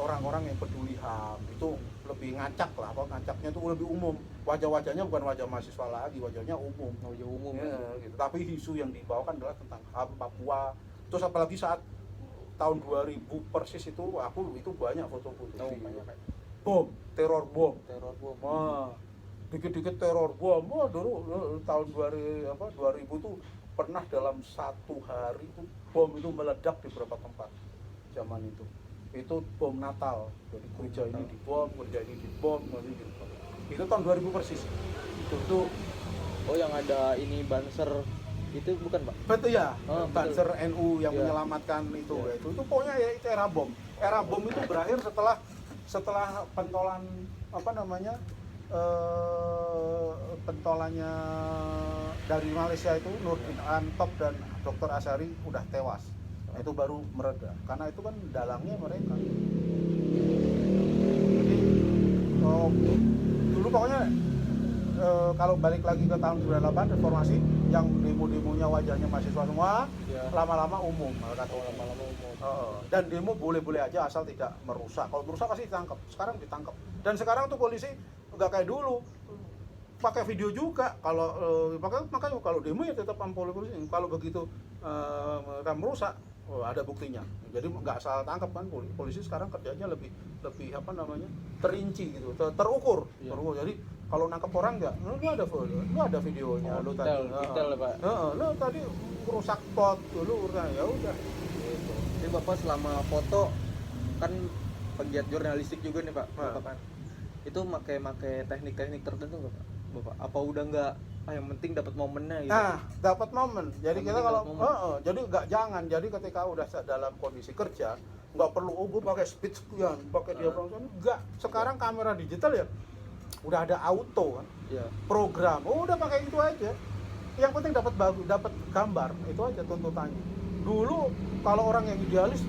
Speaker 2: orang-orang yang peduli HAM. Itu lebih ngacak lah, ngacaknya itu lebih umum. Wajah-wajahnya bukan wajah mahasiswa lagi, wajahnya umum.
Speaker 1: Wajah umum
Speaker 2: ya, gitu. Tapi isu yang dibawakan adalah tentang HAM, Papua. Terus apalagi saat tahun 2000 persis itu, itu banyak foto-foto. Bom, teror bom. Dikit-dikit teror bom. Dulu tahun 2000 tuh pernah dalam satu hari itu bom itu meledak di beberapa tempat zaman itu. itu bom Natal. Jadi gereja ini dibom, gereja ini dibom, itu tahun 2000 persis. Itu
Speaker 1: Oh, yang ada ini banser itu bukan, Pak?
Speaker 2: betul ya,
Speaker 1: Oh,
Speaker 2: Banser NU yang
Speaker 1: Ya.
Speaker 2: menyelamatkan itu.
Speaker 1: Ya.
Speaker 2: Itu pokoknya ya itu era bom. Era bom itu berakhir setelah pentolan apa namanya? Pentolannya dari Malaysia itu Nurdin Antop dan Dr. Asyari udah tewas. Itu baru mereda karena itu kan dalangnya mereka. Jadi dulu pokoknya kalau balik lagi ke tahun 98 reformasi yang demo-demonya wajahnya mahasiswa semua,
Speaker 1: Ya.
Speaker 2: lama-lama umum kata orang.
Speaker 1: Lama-lama umum.
Speaker 2: Dan demo boleh-boleh aja asal tidak merusak. Kalau merusak pasti ditangkap. Sekarang ditangkap. Dan sekarang tuh polisi nggak kayak dulu pakai video juga. Kalau makanya kalau demo ya tetap sama polisi. Kalau begitu mereka merusak, ada buktinya. Jadi nggak asal tangkap kan. Polisi sekarang kerjanya lebih apa namanya, terinci gitu, terukur.
Speaker 1: Iya.
Speaker 2: Terukur. Jadi kalau nangkep orang nggak, lu ada videonya, lu tadi,
Speaker 1: detail ya, Pak.
Speaker 2: lu tadi rusak pot, lu udah ya udah.
Speaker 1: Gitu. Jadi Bapak selama foto kan pegiat jurnalistik juga nih, Pak. Bapak kan. Itu make teknik-teknik tertentu nggak, Pak? Bapak apa udah nggak yang penting dapat momennya gitu.
Speaker 2: Dapat momen. Jadi
Speaker 1: Yang
Speaker 2: kita
Speaker 1: penting
Speaker 2: kalau
Speaker 1: dapat momen.
Speaker 2: jadi nggak jangan. Jadi ketika udah dalam kondisi kerja, nggak perlu gue pakai speed sekian, pakai diaphragma sekian. Nggak. Sekarang kamera digital ya udah ada auto kan,
Speaker 1: Iya.
Speaker 2: program. Udah pakai itu aja. Yang penting dapat dapat gambar, itu aja tuntutannya. Dulu kalau orang yang idealis,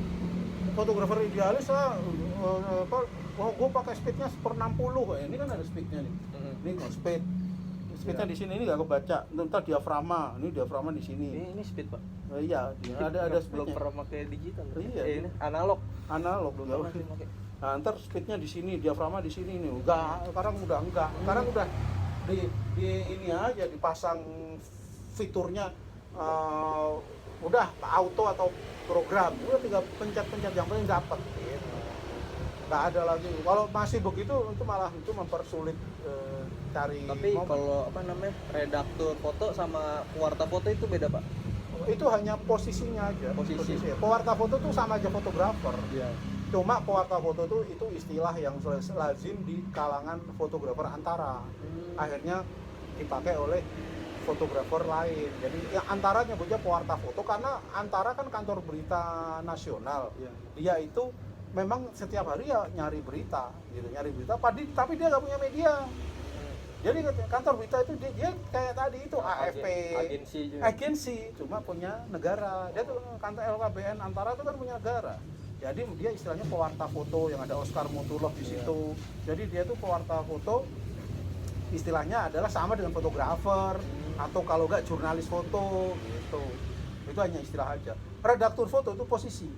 Speaker 2: fotografer idealis gue pakai speednya 1/60. Ini kan ada speednya nih. Ini nggak speednya di sini, ini nggak kebaca. Ntar diafragma, ini diafragma di sini.
Speaker 1: Ini speed, Pak.
Speaker 2: Iya, ada
Speaker 1: Belum
Speaker 2: speednya.
Speaker 1: pernah pakai digital.
Speaker 2: Iya.
Speaker 1: Ini analog.
Speaker 2: Analog
Speaker 1: Belum
Speaker 2: ya.
Speaker 1: pernah sih pakai.
Speaker 2: Nah, ntar speednya di sini, diafragma di sini nih. Enggak, sekarang udah enggak. Sekarang udah di ini aja dipasang fiturnya udah auto atau program. Udah tinggal pencet-pencet yang penting dapat gitu. Nggak ada lagi. Kalau masih begitu itu malah itu mempersulit cari
Speaker 1: Tapi
Speaker 2: momen.
Speaker 1: kalau apa namanya, redaktur foto sama pewarta foto itu beda, Pak.
Speaker 2: Itu hanya posisinya aja.
Speaker 1: Posisi.
Speaker 2: Pewarta foto tuh sama aja fotografer.
Speaker 1: Iya.
Speaker 2: Cuma pewarta foto itu istilah yang lazim di kalangan fotografer antara. Akhirnya dipakai oleh fotografer lain. Jadi yang antara nyebutnya pewarta foto karena antara kan kantor berita nasional.
Speaker 1: Iya.
Speaker 2: Dia itu memang setiap hari ya nyari berita, gitu, nyari berita. Tapi dia nggak punya media. Jadi kantor berita itu dia kayak tadi itu AFP,
Speaker 1: Agensi juga.
Speaker 2: agensi, cuma punya negara. Dia tuh kantor LKBN antara itu kan punya negara. Jadi dia istilahnya pewarta foto yang ada Oscar Motulov di situ. Jadi dia tuh pewarta foto istilahnya adalah sama dengan fotografer atau kalau enggak jurnalis foto gitu. Itu hanya istilah aja. Redaktur foto itu posisi.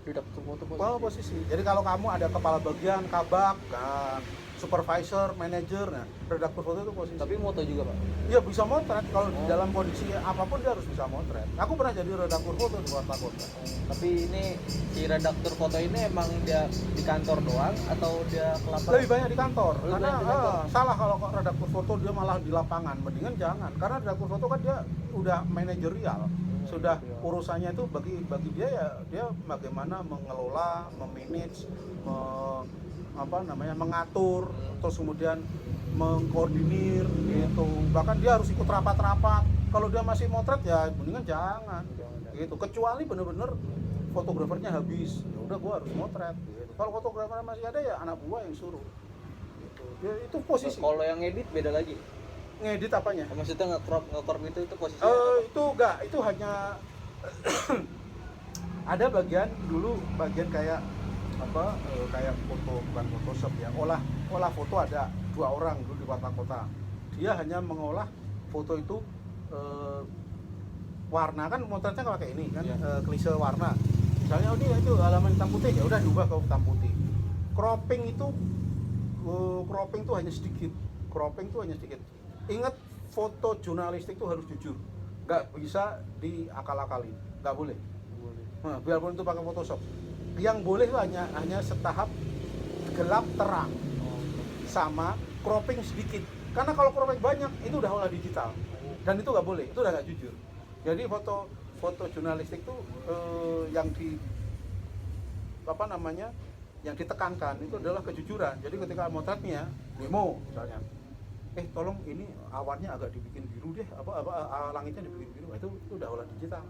Speaker 1: Redaktur foto
Speaker 2: Posisi. Jadi kalau kamu ada kepala bagian, kabak, kan, supervisor, manajer, nah redaktur foto itu posisi.
Speaker 1: Tapi moto juga, Pak.
Speaker 2: Iya bisa motret kalau dalam kondisi apapun dia harus bisa motret. Aku pernah jadi redaktur foto di Warta Kota.
Speaker 1: Tapi ini si redaktur foto ini emang dia di kantor doang atau dia ke lapangan?
Speaker 2: Lebih banyak di kantor.
Speaker 1: Lebih
Speaker 2: Karena
Speaker 1: banyak di kantor.
Speaker 2: salah kalau redaktur foto dia malah di lapangan. Mendingan jangan. Karena redaktur foto kan dia udah manajerial. Sudah urusannya itu bagi dia ya dia bagaimana mengelola, memanage, mengatur, terus kemudian mengkoordinir gitu. Bahkan dia harus ikut rapat-rapat. Kalau dia masih motret ya mendingan jangan. Gitu. Kecuali bener-bener fotografernya habis. Ya udah gua harus motret gitu. Kalau fotografer masih ada ya anak buah yang suruh. Gitu. Ya, itu posisi.
Speaker 1: Kalau yang edit beda lagi.
Speaker 2: Ngedit apanya?
Speaker 1: Maksudnya nge-crop itu posisi
Speaker 2: Itu enggak, itu hanya ada bagian kayak kayak foto, bukan Photoshop ya, olah foto. Ada 2 orang dulu di Warta Kota. Dia hanya mengolah foto itu warna, kan motretnya kalau kayak ini kan, klise warna. Misalnya itu halaman hitam putih, ya udah diubah ke hitam putih. Cropping itu hanya sedikit. Ingat, foto jurnalistik itu harus jujur, nggak bisa diakal-akalin, nggak boleh. Nah, biarpun itu pakai Photoshop, yang boleh itu hanya setahap gelap terang, sama cropping sedikit. Karena kalau cropping banyak itu udah olah digital, dan itu nggak boleh, itu udah nggak jujur. Jadi foto jurnalistik itu yang yang ditekankan itu adalah kejujuran. Jadi ketika motretnya demo misalnya, tolong ini awannya agak dibikin biru deh, langitnya dibikin biru, itu udah olah digital.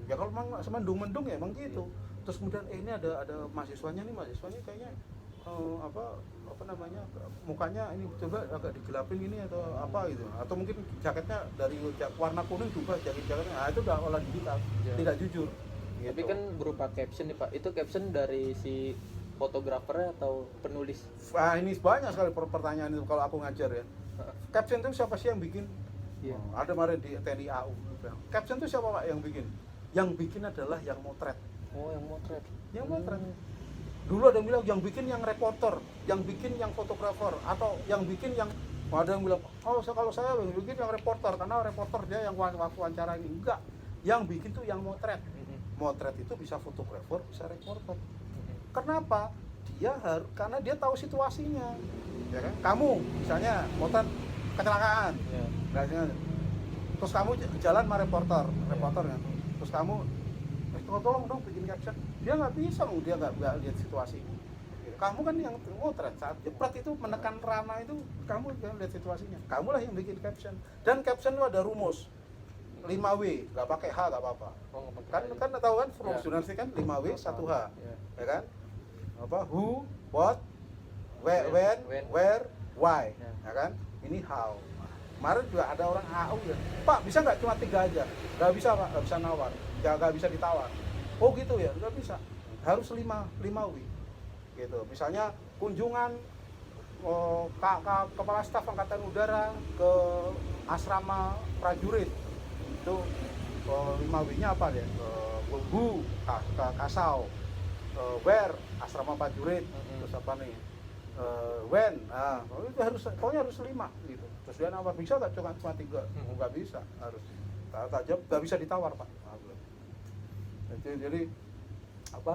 Speaker 2: Ya kalau memang semendung-mendung ya emang gitu. Terus kemudian ini ada mahasiswanya kayaknya apa namanya, mukanya ini coba agak digelapin gini atau apa gitu, atau mungkin jaketnya dari warna kuning berubah jaketnya, itu udah olah digital, tidak jujur.
Speaker 1: Tapi
Speaker 2: Gitu.
Speaker 1: kan berupa caption nih Pak. Itu caption dari si fotografernya atau penulis?
Speaker 2: Ini banyak sekali pertanyaan itu kalau aku ngajar ya. Caption itu siapa sih yang bikin?
Speaker 1: Iya.
Speaker 2: Ada kemarin di TNI AU. Caption itu siapa Pak yang bikin? Yang bikin adalah yang motret.
Speaker 1: Oh, yang motret.
Speaker 2: Yang motret. Dulu ada yang bilang yang bikin yang reporter, yang bikin yang fotografer, atau yang bikin yang, ada yang bilang, kalau saya yang bikin yang reporter, karena reporter dia yang wawancara ini. Enggak, yang bikin tuh yang motret. Motret itu bisa fotografer, bisa reporter. Kenapa? Karena dia tahu situasinya, ya kan? Kamu misalnya motret kecelakaan, terus kamu jalan sama reporternya, terus kamu tolong dong bikin caption, dia nggak bisa, dia nggak lihat situasi. Kamu kan yang motret saat jepret itu menekan rana itu, kamu yang lihat situasinya, kamulah yang bikin caption. Dan caption itu ada rumus 5W, nggak pakai H nggak apa-apa. Kan tahu kan rumus jurnalistik kan 5W 1H, ya kan? Who, what, when, where, why, ya kan? Ini how. Kemarin juga ada orang AU ya, Pak bisa nggak cuma 3 aja? Nggak bisa Pak, nggak bisa nawar, nggak bisa ditawar. Oh gitu ya, nggak bisa, harus 5 W gitu. Misalnya kunjungan Kepala Staf Angkatan Udara ke asrama prajurit, itu 5W-nya apa ya? Who, Kasau, where, asrama prajurit, terus apa nih? When, itu pokoknya harus 5 gitu. Terus dia nawar, bisa nggak cuma 3? Nggak bisa, harus tak jawab, nggak bisa ditawar Pak. Jadi apa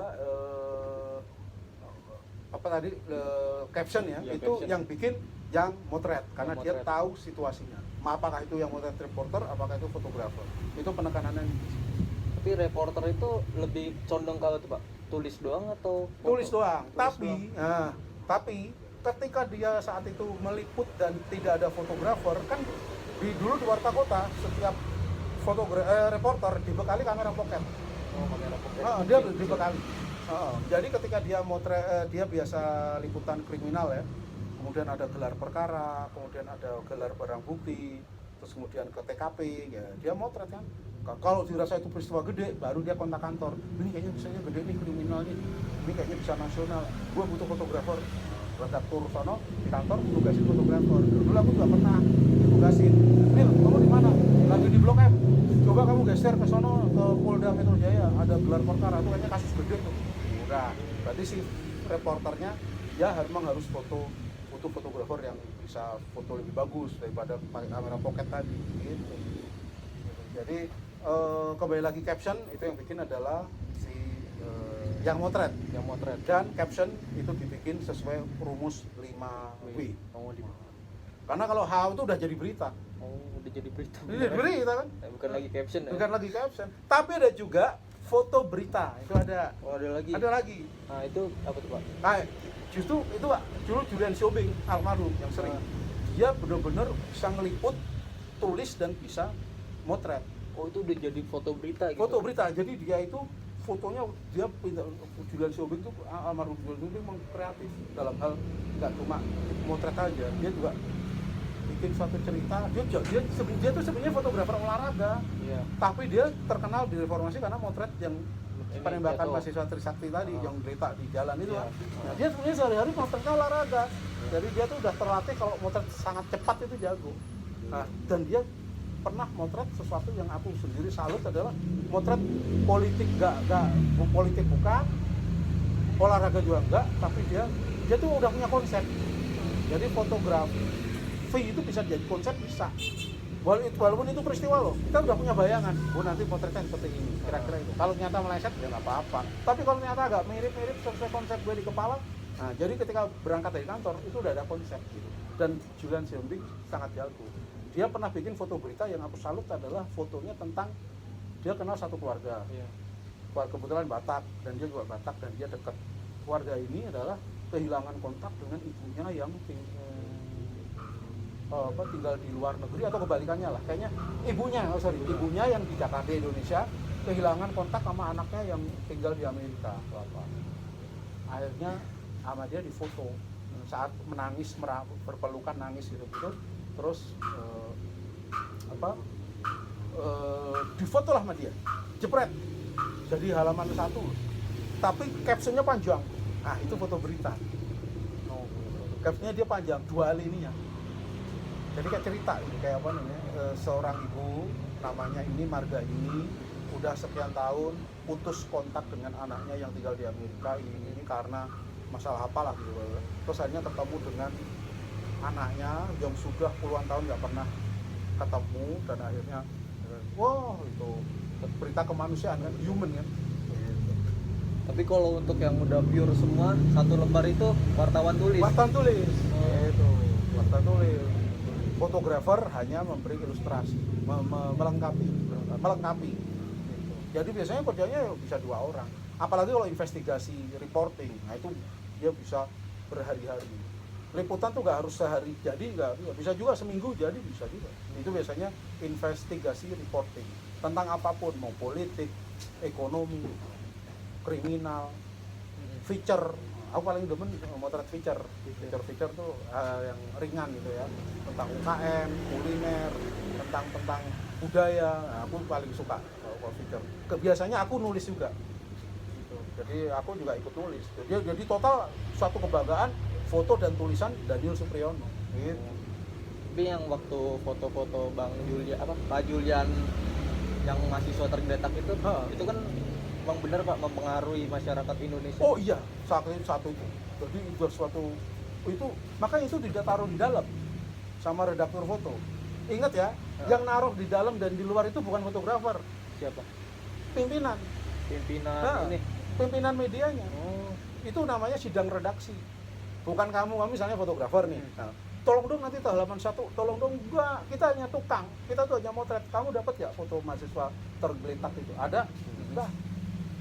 Speaker 2: tadi caption ya, itu caption. Yang bikin yang motret karena dia tahu situasinya. Apakah itu yang motret reporter, apakah itu fotografer, itu penekanannya.
Speaker 1: Tapi reporter itu lebih condong kalau itu Pak, tulis doang atau foto?
Speaker 2: Tulis doang. Tapi ketika dia saat itu meliput dan tidak ada fotografer, kan dulu di Warta Kota setiap reporter dibekali kamera pocket.
Speaker 1: Kamera pocket.
Speaker 2: Dia dibekali. Jadi ketika dia dia biasa liputan kriminal ya, kemudian ada gelar perkara, kemudian ada gelar barang bukti, terus kemudian ke TKP, ya dia motret kan. Kalau dirasa itu peristiwa gede, baru dia kontak kantor. Ini kayaknya misalnya gede nih kriminalnya, ini kayaknya bisa nasional. Gua butuh fotografer. Redaktur sono di kantor tugasin fotografer. Dulu aku juga pernah ditugasin. Nil, kamu di mana? Lagi di Blok M. Coba kamu geser ke sono ke Polda Metro Jaya, ada gelar perkara, itu kayaknya kasus gede tuh. Udah, berarti si reporternya ya memang harus foto fotografer yang bisa foto lebih bagus daripada pakai kamera pocket tadi gitu. Jadi kembali lagi caption itu yang bikin adalah si yang motret dan caption itu dibikin sesuai rumus 5W. Karena kalau how itu udah jadi berita.
Speaker 1: Udah jadi berita.
Speaker 2: Jadi berita kan?
Speaker 1: Bukan lagi caption.
Speaker 2: Bukan lagi caption. Tapi ada juga foto berita. Itu ada.
Speaker 1: Oh, ada lagi.
Speaker 2: Ada lagi.
Speaker 1: Nah, itu apa tuh, Pak?
Speaker 2: Nah, justru itu Pak, dulu Julian Siobing almarhum yang sering. Dia benar-benar bisa ngeliput, tulis dan bisa motret.
Speaker 1: Oh, itu udah jadi foto berita gitu.
Speaker 2: Foto berita. Jadi dia itu fotonya dia Julian Siobing itu almarhum Julian Siobing memang kreatif dalam hal nggak cuma motret aja, dia juga bikin suatu cerita. Dia tuh sebenarnya fotografer olahraga, tapi dia terkenal di reformasi karena motret yang penembakan mahasiswa Trisakti tadi yang geletak di jalan itu kan. Nah, dia sebenarnya sehari-hari motretnya olahraga. Jadi dia tuh udah terlatih kalau motret sangat cepat itu jago. Nah, dan dia pernah motret sesuatu yang aku sendiri salut adalah motret politik gak politik bukan, olahraga juga enggak, tapi dia tuh udah punya konsep. Jadi fotografi itu bisa jadi konsep, bisa. Walaupun itu peristiwa loh, kita udah punya bayangan. Nanti potretnya seperti ini, kira-kira itu. Kalau ternyata meleset ya nggak apa-apa. Tapi kalau ternyata agak mirip-mirip sesuai konsep gue di kepala, nah jadi ketika berangkat dari kantor itu udah ada konsep gitu. Dan Julian Siobing sangat jago. Dia pernah bikin foto berita yang aku salut adalah fotonya tentang dia kenal satu keluarga. Kebetulan Batak dan dia juga Batak dan dia dekat keluarga ini adalah kehilangan kontak dengan ibunya yang tinggal di luar negeri atau kebalikannya lah, kayaknya ibunya yang di Jakarta di Indonesia kehilangan kontak sama anaknya yang tinggal di Amerika atau apa. Akhirnya sama dia difoto saat menangis, berpelukan nangis gitu, terus difoto lah sama dia, jepret jadi halaman 1, tapi captionnya panjang. Nah itu foto berita. Captionnya dia panjang, 2 lininya. Jadi kayak cerita ini, kayak apa namanya, seorang ibu namanya ini Marga ini udah sekian tahun putus kontak dengan anaknya yang tinggal di Amerika ini karena masalah apalah gitu. Terus akhirnya ketemu dengan anaknya yang sudah puluhan tahun nggak pernah ketemu, dan akhirnya wah itu berita kemanusiaan kan, human kan.
Speaker 1: Tapi kalau untuk yang udah pure semua, satu lembar itu wartawan tulis.
Speaker 2: Wartawan tulis. Itu wartawan tulis. Fotografer hanya memberi ilustrasi, melengkapi. Gitu. Jadi biasanya kerjanya bisa 2 orang. Apalagi kalau investigasi reporting, nah itu dia bisa berhari-hari. Liputan tuh nggak harus sehari jadi, nggak bisa juga seminggu jadi, bisa juga. Itu biasanya investigasi reporting tentang apapun, mau politik, ekonomi, kriminal, feature. Aku paling demen motret feature tuh yang ringan gitu ya, tentang UKM, kuliner, tentang budaya. Nah, aku paling suka kalau feature. Biasanya aku nulis juga gitu. Jadi aku juga ikut nulis, jadi total suatu kebanggaan foto dan tulisan Daniel Supriyono gitu.
Speaker 1: Tapi yang waktu foto-foto Pak Julian yang mahasiswa tergeletak itu kan Bang benar Pak mempengaruhi masyarakat Indonesia.
Speaker 2: Oh iya, satu itu. Jadi itu suatu itu, makanya itu tidak taruh di dalam sama redaktur foto. Ingat ya, yang naruh di dalam dan di luar itu bukan fotografer.
Speaker 1: Siapa?
Speaker 2: Pimpinan
Speaker 1: Ini.
Speaker 2: Pimpinan medianya. Itu namanya sidang redaksi. Bukan kamu misalnya fotografer nih. Nah, tolong dong nanti halaman 1, tolong dong, enggak, kita hanya tukang, kita tuh hanya motret. Kamu dapat ya foto mahasiswa tergeletak itu? Ada? Enggak.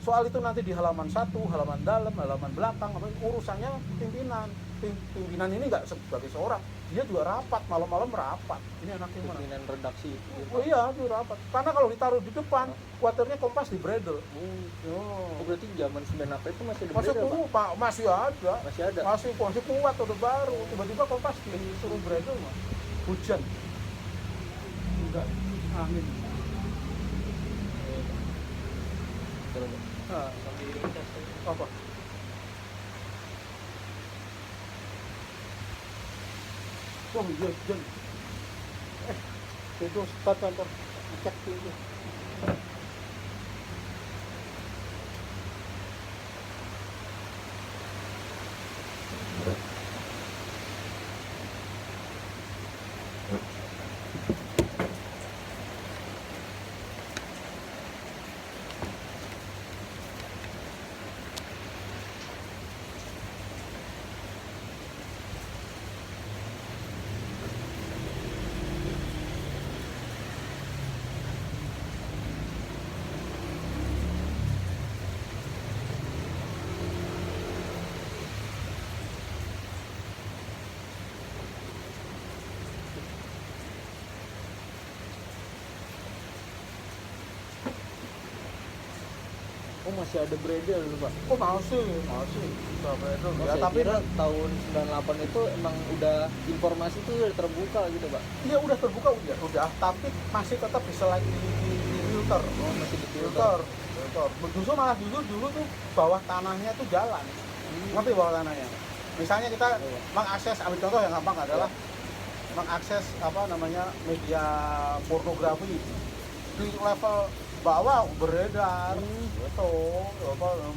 Speaker 2: Soal itu nanti di halaman 1, halaman dalam, halaman belakang, urusannya pimpinan. Pimpinan ini nggak sebagai seorang, dia juga rapat, malam-malam rapat. Ini anaknya mana?
Speaker 1: Pimpinan redaksi.
Speaker 2: Oh iya, dia rapat. Karena kalau ditaruh di depan, kuatirnya Kompas di bredel.
Speaker 1: Berarti zaman 98 itu masih ada
Speaker 2: Masih
Speaker 1: bredel, Pak?
Speaker 2: Pak, masih ada.
Speaker 1: Masih
Speaker 2: Masih kuat, udah baru. Tiba-tiba Kompas disuruh bredel mah. Hujan. Enggak, angin. Nah, apa? Oh iya, hujan. Itu start kantor. Cek itu.
Speaker 1: Oh masih ada bredel dulu Pak?
Speaker 2: Oh masih bisa bredel.
Speaker 1: Oh,
Speaker 2: Ya, tapi
Speaker 1: kira tahun 98 itu emang udah informasi itu udah terbuka gitu Pak?
Speaker 2: iya udah terbuka, udah, tapi masih tetap bisa lagi di filter.
Speaker 1: Oh masih di
Speaker 2: filter. Justru dulu tuh bawah tanahnya tuh jalan. Ngerti bawah tanahnya? Misalnya kita mengakses, ambil contoh yang gampang adalah mengakses media pornografi di level bawah beredar gitu,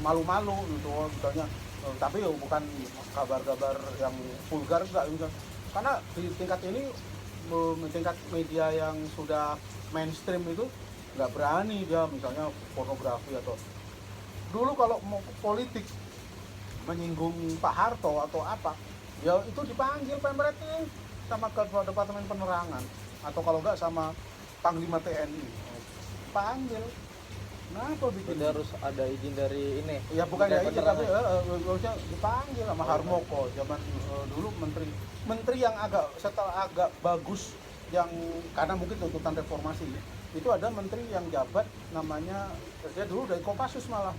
Speaker 2: malu-malu gitu misalnya, tapi bukan kabar-kabar yang vulgar enggak, karena di tingkat ini, tingkat media yang sudah mainstream itu nggak berani dia misalnya pornografi. Atau dulu kalau mau politik menyinggung Pak Harto atau apa ya itu dipanggil Pemret sama ke Departemen Penerangan, atau kalau enggak sama Panglima TNI panggil. Kenapa bikin?
Speaker 1: Berarti harus ada izin dari ini.
Speaker 2: Ya bukan ya
Speaker 1: Dari
Speaker 2: izin, tapi
Speaker 1: penerangan.
Speaker 2: harusnya dipanggil sama Harmoko zaman dulu menteri yang setelah agak bagus, yang karena mungkin tuntutan reformasi, itu ada menteri yang jabat namanya, dia dulu dari Kopassus malah,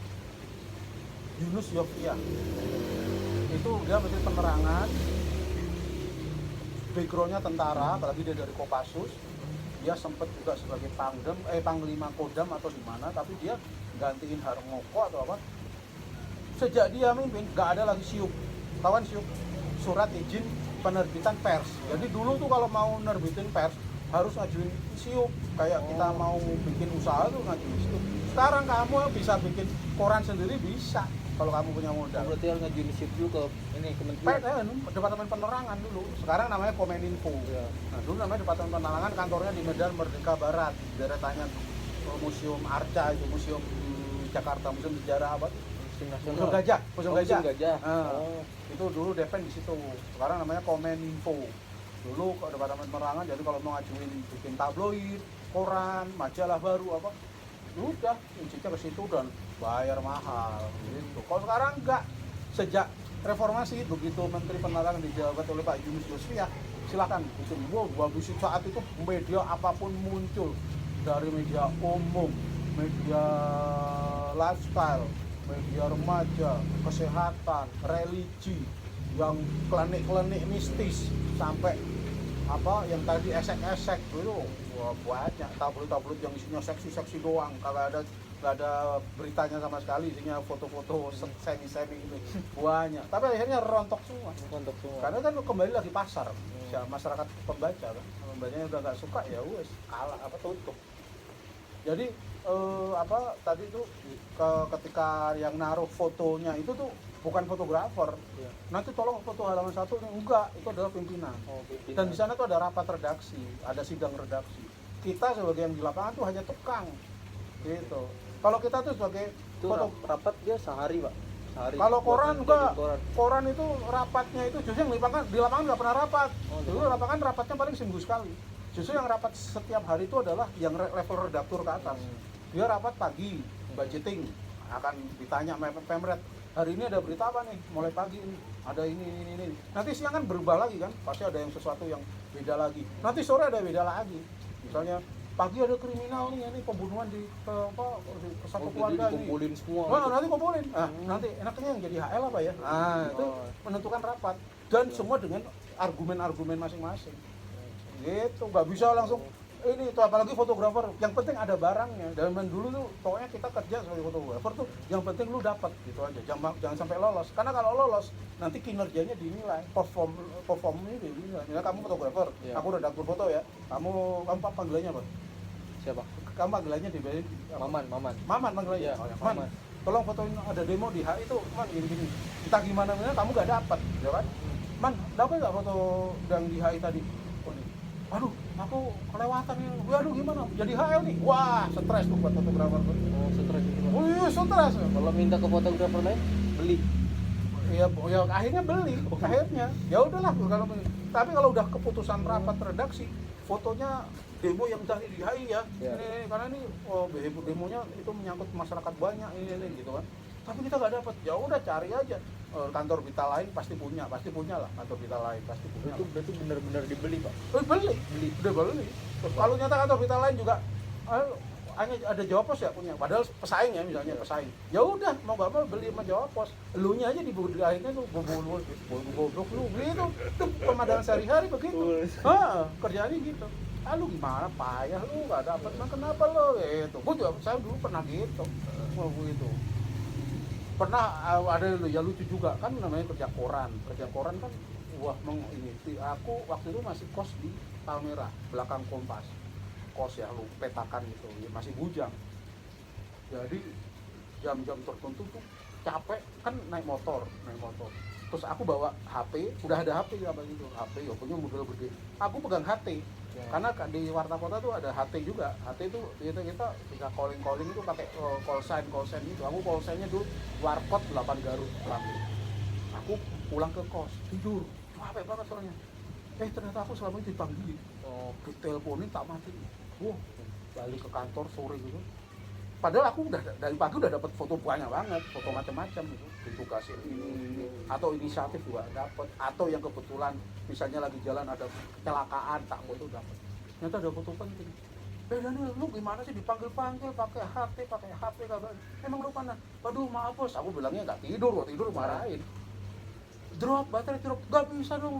Speaker 2: Yunus Yofia. Itu dia menteri penerangan, backgroundnya tentara, apalagi dia dari Kopassus. Dia sempat juga sebagai panglima Kodam atau di mana, tapi dia gantiin Harmoko atau apa. Sejak dia mimpin nggak ada lagi SIUP, kawan SIUP, surat izin penerbitan pers. Jadi dulu tuh kalau mau nerbitin pers harus ngajuin SIUP, kayak kita mau bikin usaha tuh ngajuin SIUP. Sekarang kamu bisa bikin koran sendiri bisa kalau kamu punya modal.
Speaker 1: Berarti harus ngajuin SIP dulu ke ini kementerian.
Speaker 2: Departemen Penerangan dulu. Sekarang namanya Komeninfo.
Speaker 1: Ya.
Speaker 2: Nah, dulu namanya Departemen Penerangan, kantornya di Medan Merdeka Barat, deretannya Museum Arca itu, Museum Jakarta, Museum Sejarah apa?
Speaker 1: Museum Nasional.
Speaker 2: Museum Gajah, Museum Gajah.
Speaker 1: Museum Gajah.
Speaker 2: Nah, itu dulu Depen di situ. Sekarang namanya Komeninfo. Dulu ke Departemen Penerangan, jadi kalau mau ngajuin bikin tabloid, koran, majalah baru apa, udah izinnya ke situ dan bayar mahal gitu. Kalau sekarang enggak, sejak reformasi begitu Menteri Penerangan dijabat oleh Pak Yunus Yofia, silakan bikin. Bagus saat itu media apapun muncul, dari media umum, media lifestyle, media remaja, kesehatan, religi, yang klinik-klinik mistis, sampai apa yang tadi esek-esek itu, wah banyak tabloid-tabloid yang isinya seksi-seksi doang, nggak ada beritanya sama sekali, isinya foto-foto semi-semi gitu banyak, tapi akhirnya rontok semua karena kan kembali lagi pasar, masyarakat pembaca kan, pembacanya udah nggak suka ya wes kalah apa tutup. Jadi tadi tuh ketika yang naruh fotonya itu tuh bukan fotografer.
Speaker 1: Ya.
Speaker 2: Nanti tolong foto halaman 1 nih, enggak, itu adalah pimpinan.
Speaker 1: Pimpinan.
Speaker 2: Dan di sana tuh ada rapat redaksi, ada sidang redaksi. Kita sebagai yang di lapangan tuh hanya tukang. Gitu. Kalau kita tuh sebagai
Speaker 1: itu rapat dia sehari, Pak. Sehari.
Speaker 2: Kalau koran enggak.
Speaker 1: Koran.
Speaker 2: Koran itu rapatnya itu justru yang di lapangan nggak pernah rapat. Dulu
Speaker 1: betul.
Speaker 2: lapangan rapatnya paling seminggu sekali. Justru yang rapat setiap hari itu adalah yang level redaktur ke atas. Dia rapat pagi, budgeting, akan ditanya Pemret, hari ini ada berita apa nih, mulai pagi ini ada ini. Nanti siang kan berubah lagi kan, pasti ada yang sesuatu yang beda lagi. Nanti sore ada beda lagi. Misalnya pagi ada kriminal nih, ini pembunuhan di satu keluarga ini.
Speaker 1: Dikumpulin semua.
Speaker 2: Nanti kumpulin. Nanti enaknya yang jadi HL apa ya? Itu menentukan rapat dan semua dengan argumen-argumen masing-masing. Gitu, nggak bisa langsung ini tuh, apalagi fotografer, yang penting ada barangnya. Dan dulu tuh pokoknya kita kerja sebagai fotografer tuh yang penting lu dapat gitu aja, jangan sampai lolos, karena kalau lolos nanti kinerjanya dinilai, performnya dinilai. Misalnya kamu fotografer, aku redaktur foto ya, kamu panggilannya apa?
Speaker 1: Siapa?
Speaker 2: Kamu panggilannya di
Speaker 1: Maman
Speaker 2: panggilannya.
Speaker 1: Ya,
Speaker 2: Man, tolong fotoin ada demo di HI itu, Man, gini entah gimana kamu nggak dapat ya kan. Man, dapat nggak foto yang di HI tadi? Aduh, aku kelewatan ini. Waduh, gimana? Jadi HL nih. Wah, stres tuh buat fotografer.
Speaker 1: Stres itu.
Speaker 2: Oh iya, stres.
Speaker 1: Kalau minta ke fotografer lain, beli.
Speaker 2: Ya akhirnya beli. Akhirnya. Ya udahlah kalau tapi kalau udah keputusan rapat redaksi, fotonya demo yang tadi di HI ya. Ini karena ini demonya itu menyangkut masyarakat banyak ini gitu kan. Tapi kita nggak dapat. Ya udah cari aja. Kantor berita lain pasti punya lah, kantor berita lain pasti punya.
Speaker 1: Itu berarti benar-benar dibeli, Pak.
Speaker 2: Beli. Kalau nyata kantor berita lain juga hanya ada Jawa Pos ya punya, padahal pesaing ya, misalnya pesaing. Ya udah mau nggak mau beli sama Jawa Pos, elunya aja di akhirnya tuh goblok lu gitu. Itu pemandangan sehari-hari begitu. Kerjaannya gitu. Lu gimana, payah lu nggak dapat, kenapa lo gitu. Saya dulu pernah gitu, gitu. Pernah ada ya lucu juga kan, namanya kerja koran kan, ini aku waktu itu masih kos di Palmerah belakang Kompas, kos ya, lu petakan gitu ya, masih bujang. Jadi jam-jam tertentu tuh capek kan, naik motor, terus aku bawa HP, udah ada HP apa gitu, HP ya punya model gede, aku pegang HT. Karena di Warta Kota tuh ada HT juga. HT itu kita bisa calling itu pakai call sign gitu. Aku call signnya dulu Warkot 8 Garut Pelangi. Aku pulang ke kos, tidur, capek banget soalnya. Ternyata aku selama ini dipanggil. Diteleponin tak mati. Balik ke kantor sore gitu. Padahal aku udah dari pagi udah dapat foto banyak banget, foto macam-macam itu, ditugasin ini atau inisiatif juga dapat, atau yang kebetulan misalnya lagi jalan ada kecelakaan tak foto dapat. Ternyata ada foto penting. Daniel, lu gimana sih dipanggil-panggil pakai HP kabar. Emang lu mana? Waduh maaf bos, aku bilangnya nggak tidur marahin. Drop baterai drop, nggak bisa dong,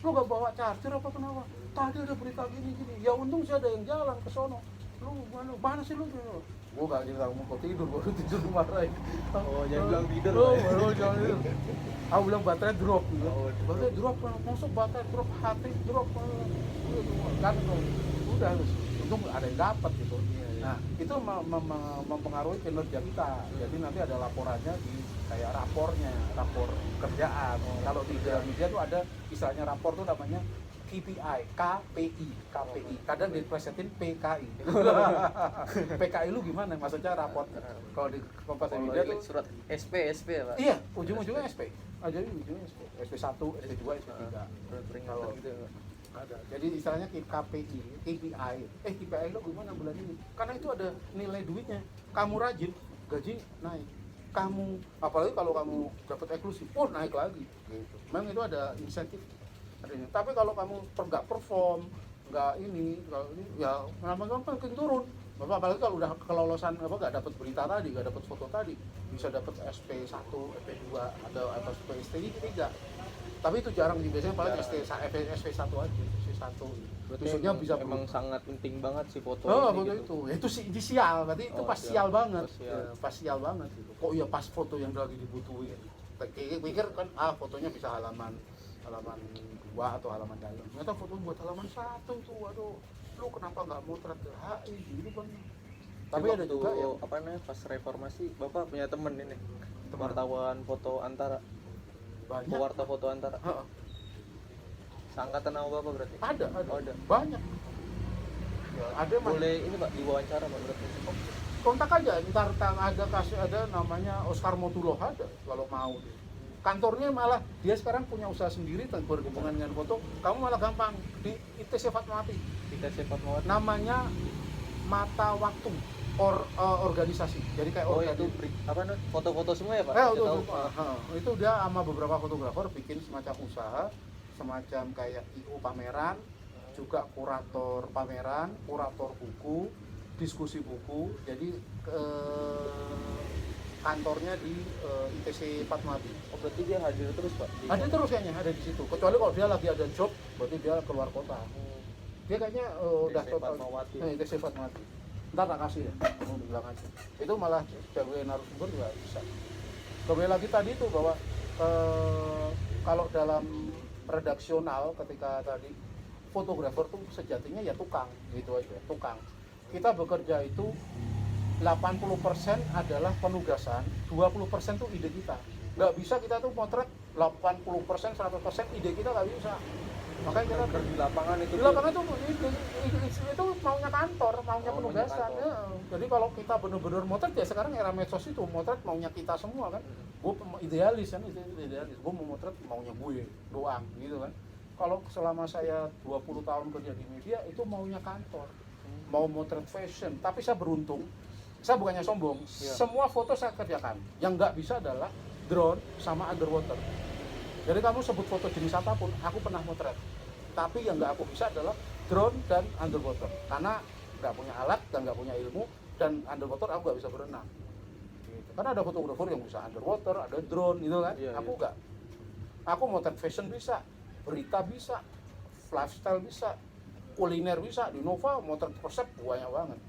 Speaker 2: lu nggak bawa charger apa kenapa? Tadi ada berita gini, ya untung sih ada yang jalan ke sono. Lu mana sih lu? Gua nggak cerita, mau kau tidur, baru tidur dimarahin.
Speaker 1: Oh, jangan bilang tidur.
Speaker 2: Jangan tidur. Aku bilang baterai drop, baterai drop, masuk baterai drop, hati drop, kan udah untung ada yang dapat gitu. Nah itu mempengaruhi kinerja kita. Jadi nanti ada laporannya di kayak rapor kerjaan. Kalau di dalam media tuh ada istilahnya rapor tuh namanya KPI, KPI. Kadang diplesetin PKI. PKI lu gimana? Maksudnya rapor. Kalau di Kompas Media tuh
Speaker 1: surat SP ya, Pak.
Speaker 2: iya, ujung-ujungnya SP. Jadi ujungnya SP. SP1, SP2, SP3.
Speaker 1: Kalau gitu.
Speaker 2: Ada. Jadi istilahnya KPI, KPI. KPI lo gimana bulan ini? Karena itu ada nilai duitnya. Kamu rajin, gaji naik. Kamu, apalagi kalau kamu dapat eksklusif, naik lagi. Gitu. Memang itu ada insentif. Tapi kalau kamu nggak perform, nggak ini, ya lama-lama makin turun. Apalagi kalau udah kelolosan nggak dapat berita tadi, nggak dapat foto tadi, bisa dapat SP1, SP2 atau SP3. Tapi itu jarang sih, biasanya paling SP1 aja, SP1. Maksudnya bisa
Speaker 1: memang sangat penting banget sih foto
Speaker 2: foto
Speaker 1: gitu.
Speaker 2: itu sih inisial, berarti itu pas sial banget. Pas sial banget gitu. Kok iya pas foto yang lagi dibutuhin. Pikir kan fotonya bisa halaman 2 atau halaman dalam. Ternyata foto buat halaman 1 itu, waduh. Lu kenapa nggak motret ke HI gitu kan? Tapi ada juga yang
Speaker 1: pas reformasi, Bapak punya temen ini. Wartawan foto antara.
Speaker 2: Banyak.
Speaker 1: Pewarta foto antara. Seangkatan sama Bapak berarti?
Speaker 2: Ada. Banyak. Ya, ada
Speaker 1: boleh ini Pak diwawancara Pak berarti?
Speaker 2: Kontak aja, ntar ada namanya Oscar Motuloh ada kalau mau. Kantornya malah dia sekarang punya usaha sendiri berhubungan dengan foto. Kamu malah gampang di ITC Fatmawati. Namanya Mata Waktu organisasi. Jadi kayak
Speaker 1: itu foto-foto semua ya Pak?
Speaker 2: Itu dia sama beberapa fotografer bikin semacam usaha, semacam kayak IO pameran, juga kurator pameran, kurator buku, diskusi buku. Jadi kantornya di ITC Fatmawati.
Speaker 1: Oh berarti dia hadir terus Pak?
Speaker 2: Ada terus kayaknya, ada di situ. Kecuali kalau dia lagi ada job, berarti dia keluar kota. Dia kayaknya udah total ITC Fatmawati. Ntar tak kasih ya, mau bilang aja. Itu malah sebagai narasumber juga bisa. Kembali lagi tadi itu bahwa kalau dalam redaksional ketika tadi fotografer tuh sejatinya ya tukang, gitu aja, tukang. Kita bekerja itu 80% adalah penugasan, 20% tuh ide kita. Nggak bisa kita tuh potret 80%, 100% ide kita nggak bisa. Makanya kita
Speaker 1: di lapangan itu.
Speaker 2: Di lapangan tuh itu maunya kantor, maunya penugasan. Ya. Jadi kalau kita benar-benar motret ya sekarang era medsos itu motret maunya kita semua kan. Gue idealis kan, idealis. Gue mau motret maunya gue doang gitu kan. Kalau selama saya 20 tahun kerja di media itu maunya kantor. Mau motret fashion, tapi saya beruntung. Saya bukannya sombong, semua foto saya kerjakan. Yang nggak bisa adalah drone sama underwater. Jadi kamu sebut foto jenis apapun, aku pernah motret. Tapi yang nggak aku bisa adalah drone dan underwater. Karena nggak punya alat dan nggak punya ilmu, dan underwater aku nggak bisa berenang. Gitu. Karena ada fotografer yang bisa underwater, ada drone gitu kan. Aku nggak. Aku motret fashion bisa, berita bisa, lifestyle bisa, kuliner bisa. Di Nova motret konsep banyak banget.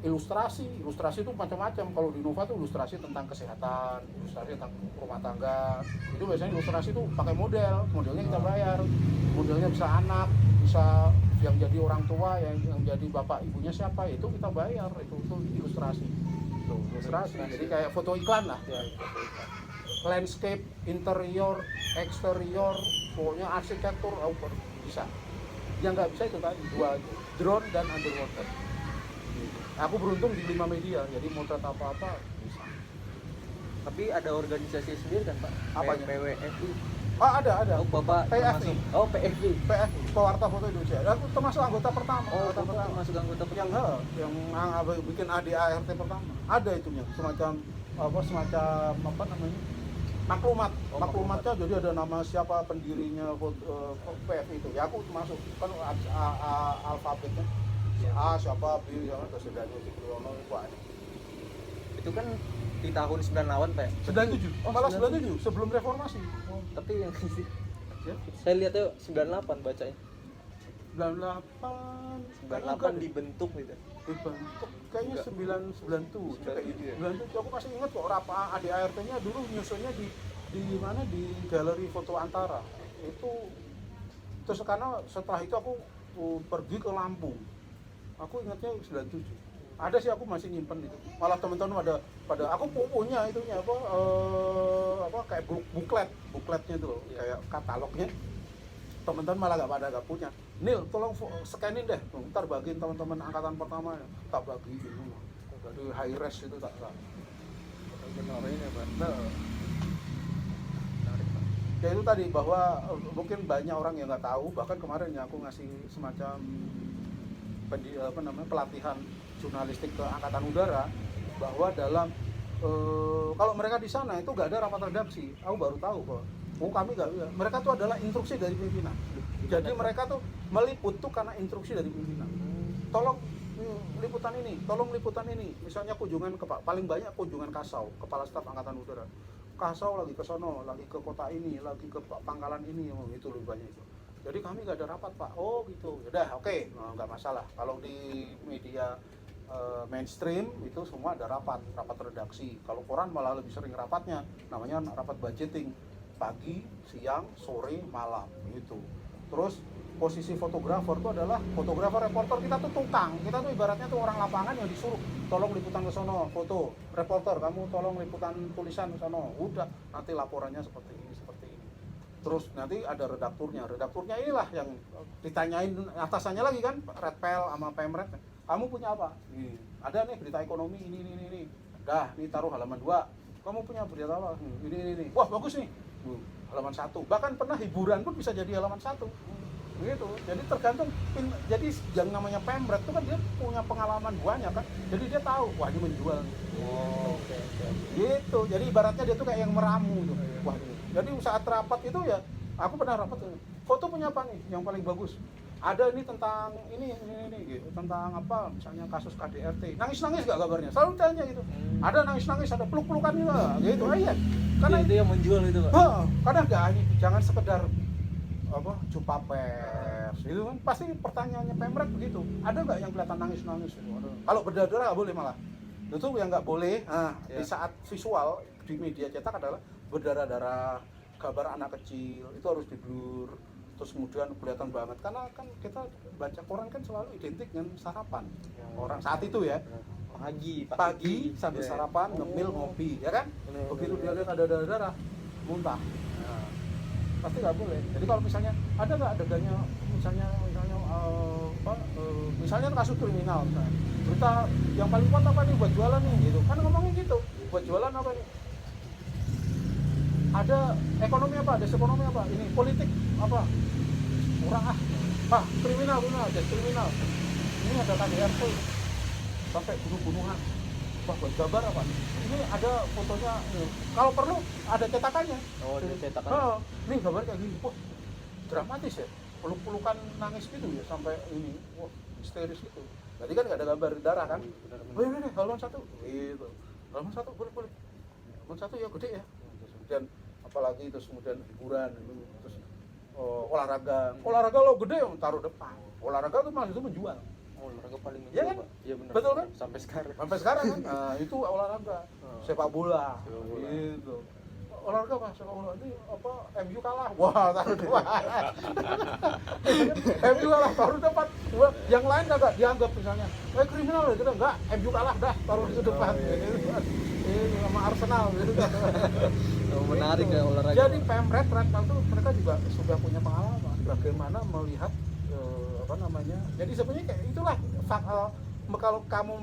Speaker 2: Ilustrasi itu macam-macam. Kalau di Nova tuh ilustrasi tentang kesehatan, ilustrasi tentang rumah tangga. Itu biasanya ilustrasi tuh pakai modelnya kita bayar. Modelnya bisa anak, bisa yang jadi orang tua, yang jadi bapak ibunya siapa, itu kita bayar. Itu ilustrasi. Ilustrasi. Jadi kayak foto iklan lah. Landscape, interior, eksterior, pokoknya arsitektur bisa. Yang nggak bisa itu tadi dua aja, drone dan underwater. Aku beruntung di 5 media, jadi motret apa-apa bisa.
Speaker 1: Tapi ada organisasi sendiri kan Pak?
Speaker 2: Apanya?
Speaker 1: PWFI.
Speaker 2: Ada.
Speaker 1: Oh, Bapak
Speaker 2: PFI.
Speaker 1: termasuk. Oh, PFI.
Speaker 2: PFI, Pewarta Foto Indonesia. Aku termasuk anggota pertama.
Speaker 1: Oh,
Speaker 2: anggota
Speaker 1: Bapak
Speaker 2: pertama.
Speaker 1: termasuk anggota
Speaker 2: yang
Speaker 1: pertama.
Speaker 2: bikin ADART pertama. Ada itunya, semacam maklumat.
Speaker 1: Oh,
Speaker 2: Maklumatnya jadi ada nama siapa pendirinya PFI itu. Ya aku termasuk kan alfabetnya.
Speaker 1: Iya.
Speaker 2: A siapa, B siapa, terus ada Supriyono itu ada.
Speaker 1: Itu kan di tahun 98, Pak.
Speaker 2: 97.
Speaker 1: Oh,
Speaker 2: Malah
Speaker 1: 97.
Speaker 2: 97 sebelum reformasi.
Speaker 1: Oh, tapi yang
Speaker 2: Ya.
Speaker 1: saya lihat tuh 98 bacanya.
Speaker 2: 98
Speaker 1: 98 dibentuk gitu.
Speaker 2: dibentuk kayaknya
Speaker 1: Enggak.
Speaker 2: 997 kayak gitu.
Speaker 1: 97 ya?
Speaker 2: 97 aku masih ingat kok ADART-nya dulu nyusunnya di mana di galeri foto Antara. Itu terus karena setelah itu aku pergi ke Lampung. Aku ingatnya 97. Ada sih aku masih nyimpen itu. Malah teman-teman pada aku punya itunya kayak bukletnya itu loh, kayak katalognya. Teman-teman malah gak punya. Nil, tolong scanin deh, ntar bagiin teman-teman angkatan pertama ya. Tak bagi gitu. Jadi high res itu tak.
Speaker 1: Benar ini, Pak.
Speaker 2: Nah,
Speaker 1: Menarik, Pak.
Speaker 2: ya itu tadi bahwa mungkin banyak orang yang nggak tahu, bahkan kemarin ya aku ngasih semacam pelatihan jurnalistik ke angkatan udara, bahwa dalam kalau mereka di sana itu nggak ada rapat redaksi. Aku baru tahu bahwa kami nggak, mereka tuh adalah instruksi dari pimpinan. Jadi mereka tuh meliput tuh karena instruksi dari pimpinan. Tolong liputan ini. Misalnya kunjungan paling banyak kunjungan Kasau, Kepala Staf Angkatan Udara. Kasau lagi ke sono, lagi ke kota ini, lagi ke pangkalan ini, itu lebih banyak itu. Jadi kami nggak ada rapat, Pak. Oh gitu. Udah, oke, nggak masalah. Kalau di media mainstream itu semua ada rapat redaksi. Kalau koran malah lebih sering rapatnya, namanya rapat budgeting, pagi, siang, sore, malam gitu. Terus posisi fotografer itu adalah fotografer reporter, kita tuh tukang, kita tuh ibaratnya tuh orang lapangan yang disuruh tolong liputan ke sono, foto, reporter kamu tolong liputan tulisan ke sono, udah nanti laporannya seperti ini. Terus nanti ada redakturnya inilah yang ditanyain atasannya lagi kan, Redpel sama Pemret, kamu punya apa? Ada nih berita ekonomi ini. Dah, ini taruh halaman 2. Kamu punya berita apa? Ini. Wah, bagus nih. Halaman 1. Bahkan pernah hiburan pun bisa jadi halaman 1. Gitu. Jadi tergantung jadi yang namanya Pemret itu kan dia punya pengalaman banyak kan. Jadi dia tahu, wah ini menjual.
Speaker 1: Oh, oke.
Speaker 2: Gitu. Jadi ibaratnya dia tuh kayak yang meramu tuh. Wah, ini. Jadi saat rapat itu ya, aku pernah rapat tuh. Foto punya apa nih yang paling bagus? Ada ini tentang ini gitu, tentang apa misalnya kasus KDRT. Nangis gak kabarnya? Selalu tanya gitu. Ada nangis, ada peluk-pelukan juga gitu. Iya. Karena
Speaker 1: itu yang menjual itu, Pak.
Speaker 2: Kadang enggak ini jangan sekedar jumpa pers gitu kan, pasti pertanyaannya Pemret begitu, ada nggak yang kelihatan nangis gitu. Kalau berdarah nggak boleh, malah itu yang nggak boleh. Di saat visual di media cetak adalah berdarah-darah, gambar anak kecil itu harus di blur, terus kemudian kelihatan banget karena kan kita baca koran kan selalu identik dengan sarapan orang saat itu ya, pagi sambil sarapan, ngemil, ngopi ya kan. Begitu dia lihat ada darah muntah, pasti nggak boleh. Jadi kalau misalnya ada nggak adegannya, misalnya kasus kriminal, misalnya berita yang paling kuat apa nih buat jualan nih gitu kan, ngomongin gitu, buat jualan apa nih, ada ekonomi apa, ada ekonomi apa, ini politik apa, murah kriminal, ada kriminal, ini ada KDRT sampai bunuh-bunuhan, wah buat gambar apa, ini ada fotonya, kalau perlu ada cetakannya.
Speaker 1: Ada cetakan.
Speaker 2: Nih gambar kayak gini, wah dramatis ya, peluk-pelukan nangis gitu ya sampai ini, wah histeris gitu. Berarti kan nggak ada gambar darah kan? Oh ini nih halaman 1, gitu. Halaman 1 boleh. Halaman 1 ya gede ya. Terus kemudian apalagi terus kemudian hiburan, terus olahraga lo gede yang taruh depan. Olahraga tuh malah itu menjual.
Speaker 1: Olahraga paling menjual,
Speaker 2: Iya kan?
Speaker 1: Pak. Iya benar.
Speaker 2: Betul kan?
Speaker 1: Sampai sekarang.
Speaker 2: Kan, nah, itu olahraga, sepak bola. Gitu. Olahraga apa? Sepak bola ini apa? MU kalah. Wah, taruh depan. MU kalah, taruh depan. Yang lain kagak dianggap misalnya, kriminal gitu enggak, MU kalah dah, taruh di depan. Sama Arsenal gitu.
Speaker 1: Menarik ya olahraga.
Speaker 2: Jadi Pemret itu mereka juga sudah punya pengalaman bagaimana melihat jadi sebenarnya kayak itulah kalau kamu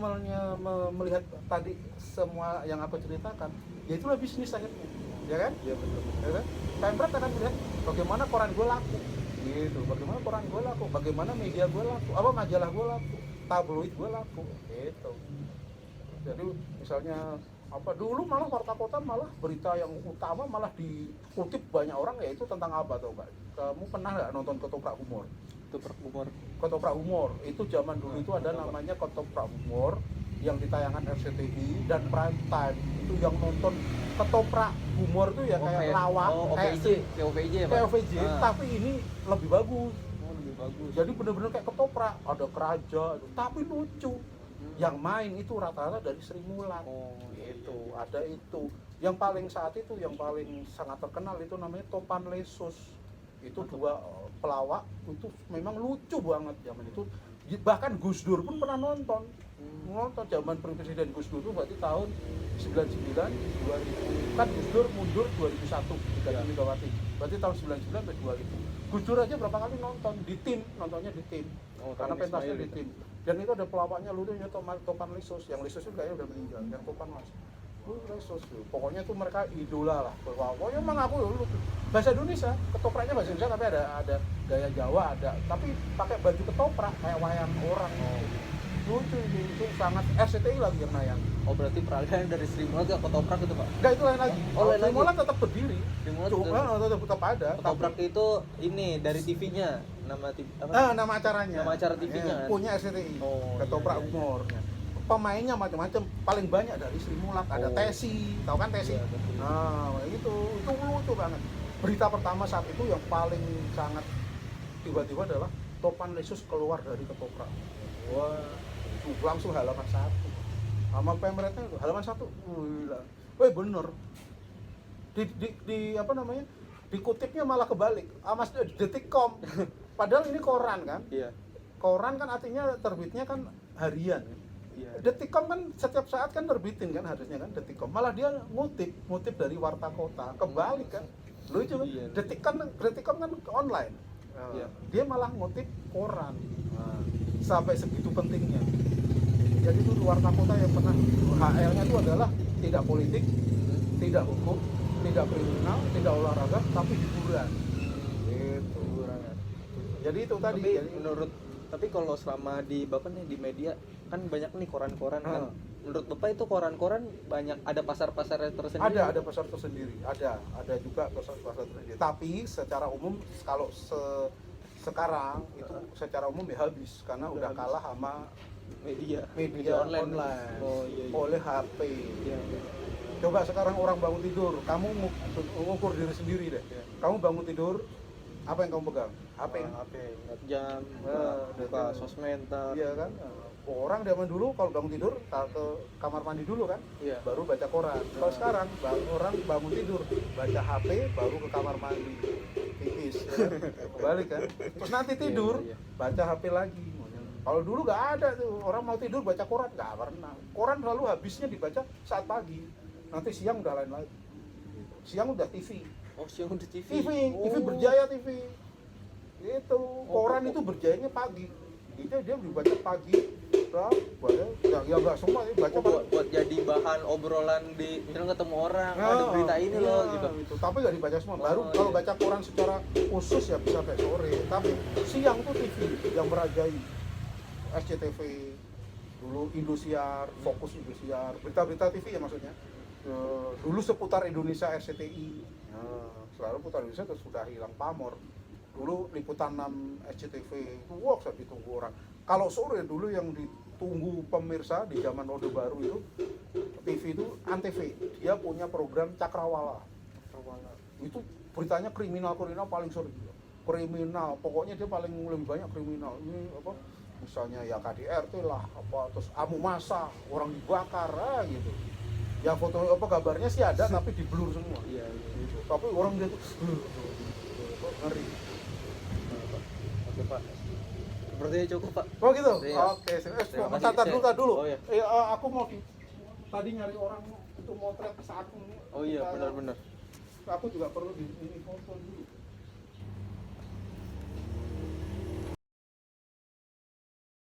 Speaker 2: melihat tadi semua yang aku ceritakan, ya itulah bisnis akhirnya. ya kan?
Speaker 1: Iya betul.
Speaker 2: Ya kan? Pemret akan melihat bagaimana koran gue laku, gitu. Bagaimana koran gue laku, bagaimana media gue laku, apa majalah gue laku, tabloid gue laku, gitu. Jadi misalnya apa dulu malah Warta Kota malah berita yang utama malah dikutip banyak orang, yaitu tentang apa tuh Pak? Kamu pernah nggak nonton Ketoprak Humor?
Speaker 1: Ketoprak humor.
Speaker 2: Ketoprak Humor itu zaman dulu itu ada namanya Ketoprak Humor yang ditayangkan RCTI dan Prime Time. Itu yang nonton Ketoprak Humor tuh ya kayak lawak,
Speaker 1: OVJ, kayak OVJ ya, Pak?
Speaker 2: kayak OVJ,
Speaker 1: Ah.
Speaker 2: tapi ini lebih bagus.
Speaker 1: Oh, lebih bagus.
Speaker 2: Jadi bener-bener kayak ketoprak, ada keraja, tapi lucu. Yang main itu rata-rata dari Sri Mulat.
Speaker 1: Oh,
Speaker 2: Itu ada itu. Yang paling saat itu yang paling sangat terkenal itu namanya Topan Lesus. Itu dua pelawak itu memang lucu banget zaman itu. Bahkan Gus Dur pun pernah nonton. Nonton zaman Presiden Gus Dur itu berarti tahun 99 2000. Kan Gus Dur mundur 2001 diganti Megawati. Berarti tahun 99 sampai 2000. Gus Dur aja berapa kali nonton di tim, nontonnya di tim.
Speaker 1: Oh,
Speaker 2: Karena
Speaker 1: tahun
Speaker 2: pentasnya
Speaker 1: Ismail
Speaker 2: di
Speaker 1: itu.
Speaker 2: tim. Dan itu ada pelawaknya lucunya Topan Lesus. Yang Lesus itu kayaknya udah meninggal, yang Topan Mas. Lesus tuh. Pokoknya itu mereka idola lah. Pokoknya emang aku dulu bahasa Indonesia, ketopraknya bahasa Indonesia tapi ada gaya Jawa ada. Tapi pakai baju ketoprak kayak wayang orang. Lucu itu sangat RCTI lagi yang nayang.
Speaker 1: Oh, berarti peralihan dari Sri Mulat ke Ketoprak itu, Pak?
Speaker 2: Enggak, itu lain lagi.
Speaker 1: Oh, lain
Speaker 2: Sri
Speaker 1: lagi.
Speaker 2: Mulat tetap berdiri.
Speaker 1: Sri Mulat
Speaker 2: Tetap ada.
Speaker 1: Ketoprak itu ini dari TV-nya, nama TV apa?
Speaker 2: Nama acaranya.
Speaker 1: Nama acara TV-nya kan?
Speaker 2: Punya RCTI.
Speaker 1: Oh,
Speaker 2: Ketoprak
Speaker 1: iya, iya.
Speaker 2: Humor. Pemainnya macam-macam. Paling banyak dari Sri Mulat. Ada
Speaker 1: Oh.
Speaker 2: Tesi, tahu kan Tesi?
Speaker 1: Iya, betul.
Speaker 2: Nah, itu lucu banget. Berita pertama saat itu yang paling sangat tiba-tiba adalah Topan Lesus keluar dari ketoprak. Wah, itu langsung halaman 1. Sama pemretnya itu halaman 1. Gila. Weh bener. Di apa namanya? Dikutipnya malah kebalik. Mas Detikcom. Padahal ini koran kan?
Speaker 1: Iya.
Speaker 2: Koran kan artinya terbitnya kan harian.
Speaker 1: Iya.
Speaker 2: Detikcom kan setiap saat kan terbitin kan harusnya kan Detikcom. Malah dia ngutip dari Warta Kota. Kebalik kan. Lucu kan?
Speaker 1: Iya.
Speaker 2: Detikcom kan online.
Speaker 1: Iya.
Speaker 2: Dia malah ngutip koran.
Speaker 1: Nah,
Speaker 2: Sampai segitu pentingnya. Jadi itu Warta Kota yang pernah HL-nya itu adalah tidak politik, tidak hukum, tidak kriminal, tidak olahraga, tapi hiburan. Gitu. Jadi itu tadi.
Speaker 1: tapi
Speaker 2: Jadi,
Speaker 1: tapi kalau selama di Bapak nih di media kan banyak nih koran-koran kan. Menurut Bapak itu koran-koran banyak ada pasar-pasar tersendiri?
Speaker 2: ada pasar tersendiri, ada juga pasar tersendiri. Tapi secara umum kalau sekarang itu secara umum ya habis karena udah
Speaker 1: habis.
Speaker 2: kalah sama
Speaker 1: media
Speaker 2: online.
Speaker 1: Oh iya, iya.
Speaker 2: Oleh HP.
Speaker 1: Iya, iya.
Speaker 2: Coba sekarang orang bangun tidur, kamu ngukur diri sendiri deh.
Speaker 1: Iya.
Speaker 2: Kamu bangun tidur, apa yang kamu pegang? HP.
Speaker 1: HP, lihat jam, buka
Speaker 2: dan-
Speaker 1: sosmed, ntar.
Speaker 2: Iya kan? Orang zaman dulu kalau bangun tidur ke kamar mandi dulu kan,
Speaker 1: Iya.
Speaker 2: baru baca koran. Kalau sekarang orang bangun tidur, baca HP, baru ke kamar mandi, pipis, ya kan? Balik kan. Terus nanti tidur,
Speaker 1: Iya, iya.
Speaker 2: baca HP lagi. Kalau dulu nggak ada tuh, orang mau tidur baca koran nggak pernah. Koran selalu habisnya dibaca saat pagi. Nanti siang udah lain lagi. Siang udah TV.
Speaker 1: Oh, siang udah TV.
Speaker 2: TV berjaya TV. Itu koran itu berjayanya pagi. Dia dibaca pagi. Ya nggak semua sih baca
Speaker 1: Oh, buat jadi bahan obrolan di misalnya ketemu orang,
Speaker 2: Nah,
Speaker 1: ada berita ini loh
Speaker 2: iya,
Speaker 1: gitu.
Speaker 2: Itu. Tapi nggak dibaca semua. Baru
Speaker 1: Oh,
Speaker 2: kalau
Speaker 1: iya.
Speaker 2: baca koran secara khusus ya bisa sampai sore. Tapi siang tuh TV yang merajai. SCTV, dulu Indosiar, Fokus Indosiar, berita-berita TV ya maksudnya. Dulu seputar Indonesia RCTI. Selalu putar Indonesia terus sudah hilang pamor. Dulu liputan 6 SCTV itu sangat ditunggu orang. Kalau sore dulu yang ditunggu pemirsa di zaman Orde Baru itu TV itu Antv. Dia punya program Cakrawala. Itu beritanya kriminal paling sore. Kriminal, pokoknya dia paling lebih banyak kriminal. Ini apa? Misalnya ya KDRT lah, apa terus amu massa, orang dibakar gitu. Ya foto apa gambarnya sih ada tapi di blur semua.
Speaker 1: Iya, iya.
Speaker 2: Gitu. Tapi orang dia tuh ngeri.
Speaker 1: Oke, Pak. Sepertinya cukup, Pak.
Speaker 2: Oh gitu.
Speaker 1: Iya.
Speaker 2: Oke,
Speaker 1: Terima kasih.
Speaker 2: tar dulu.
Speaker 1: Oh, iya.
Speaker 2: Aku mau tadi nyari orang untuk motret saat ini.
Speaker 1: Oh iya, benar-benar.
Speaker 2: Aku juga perlu di ini foto dulu.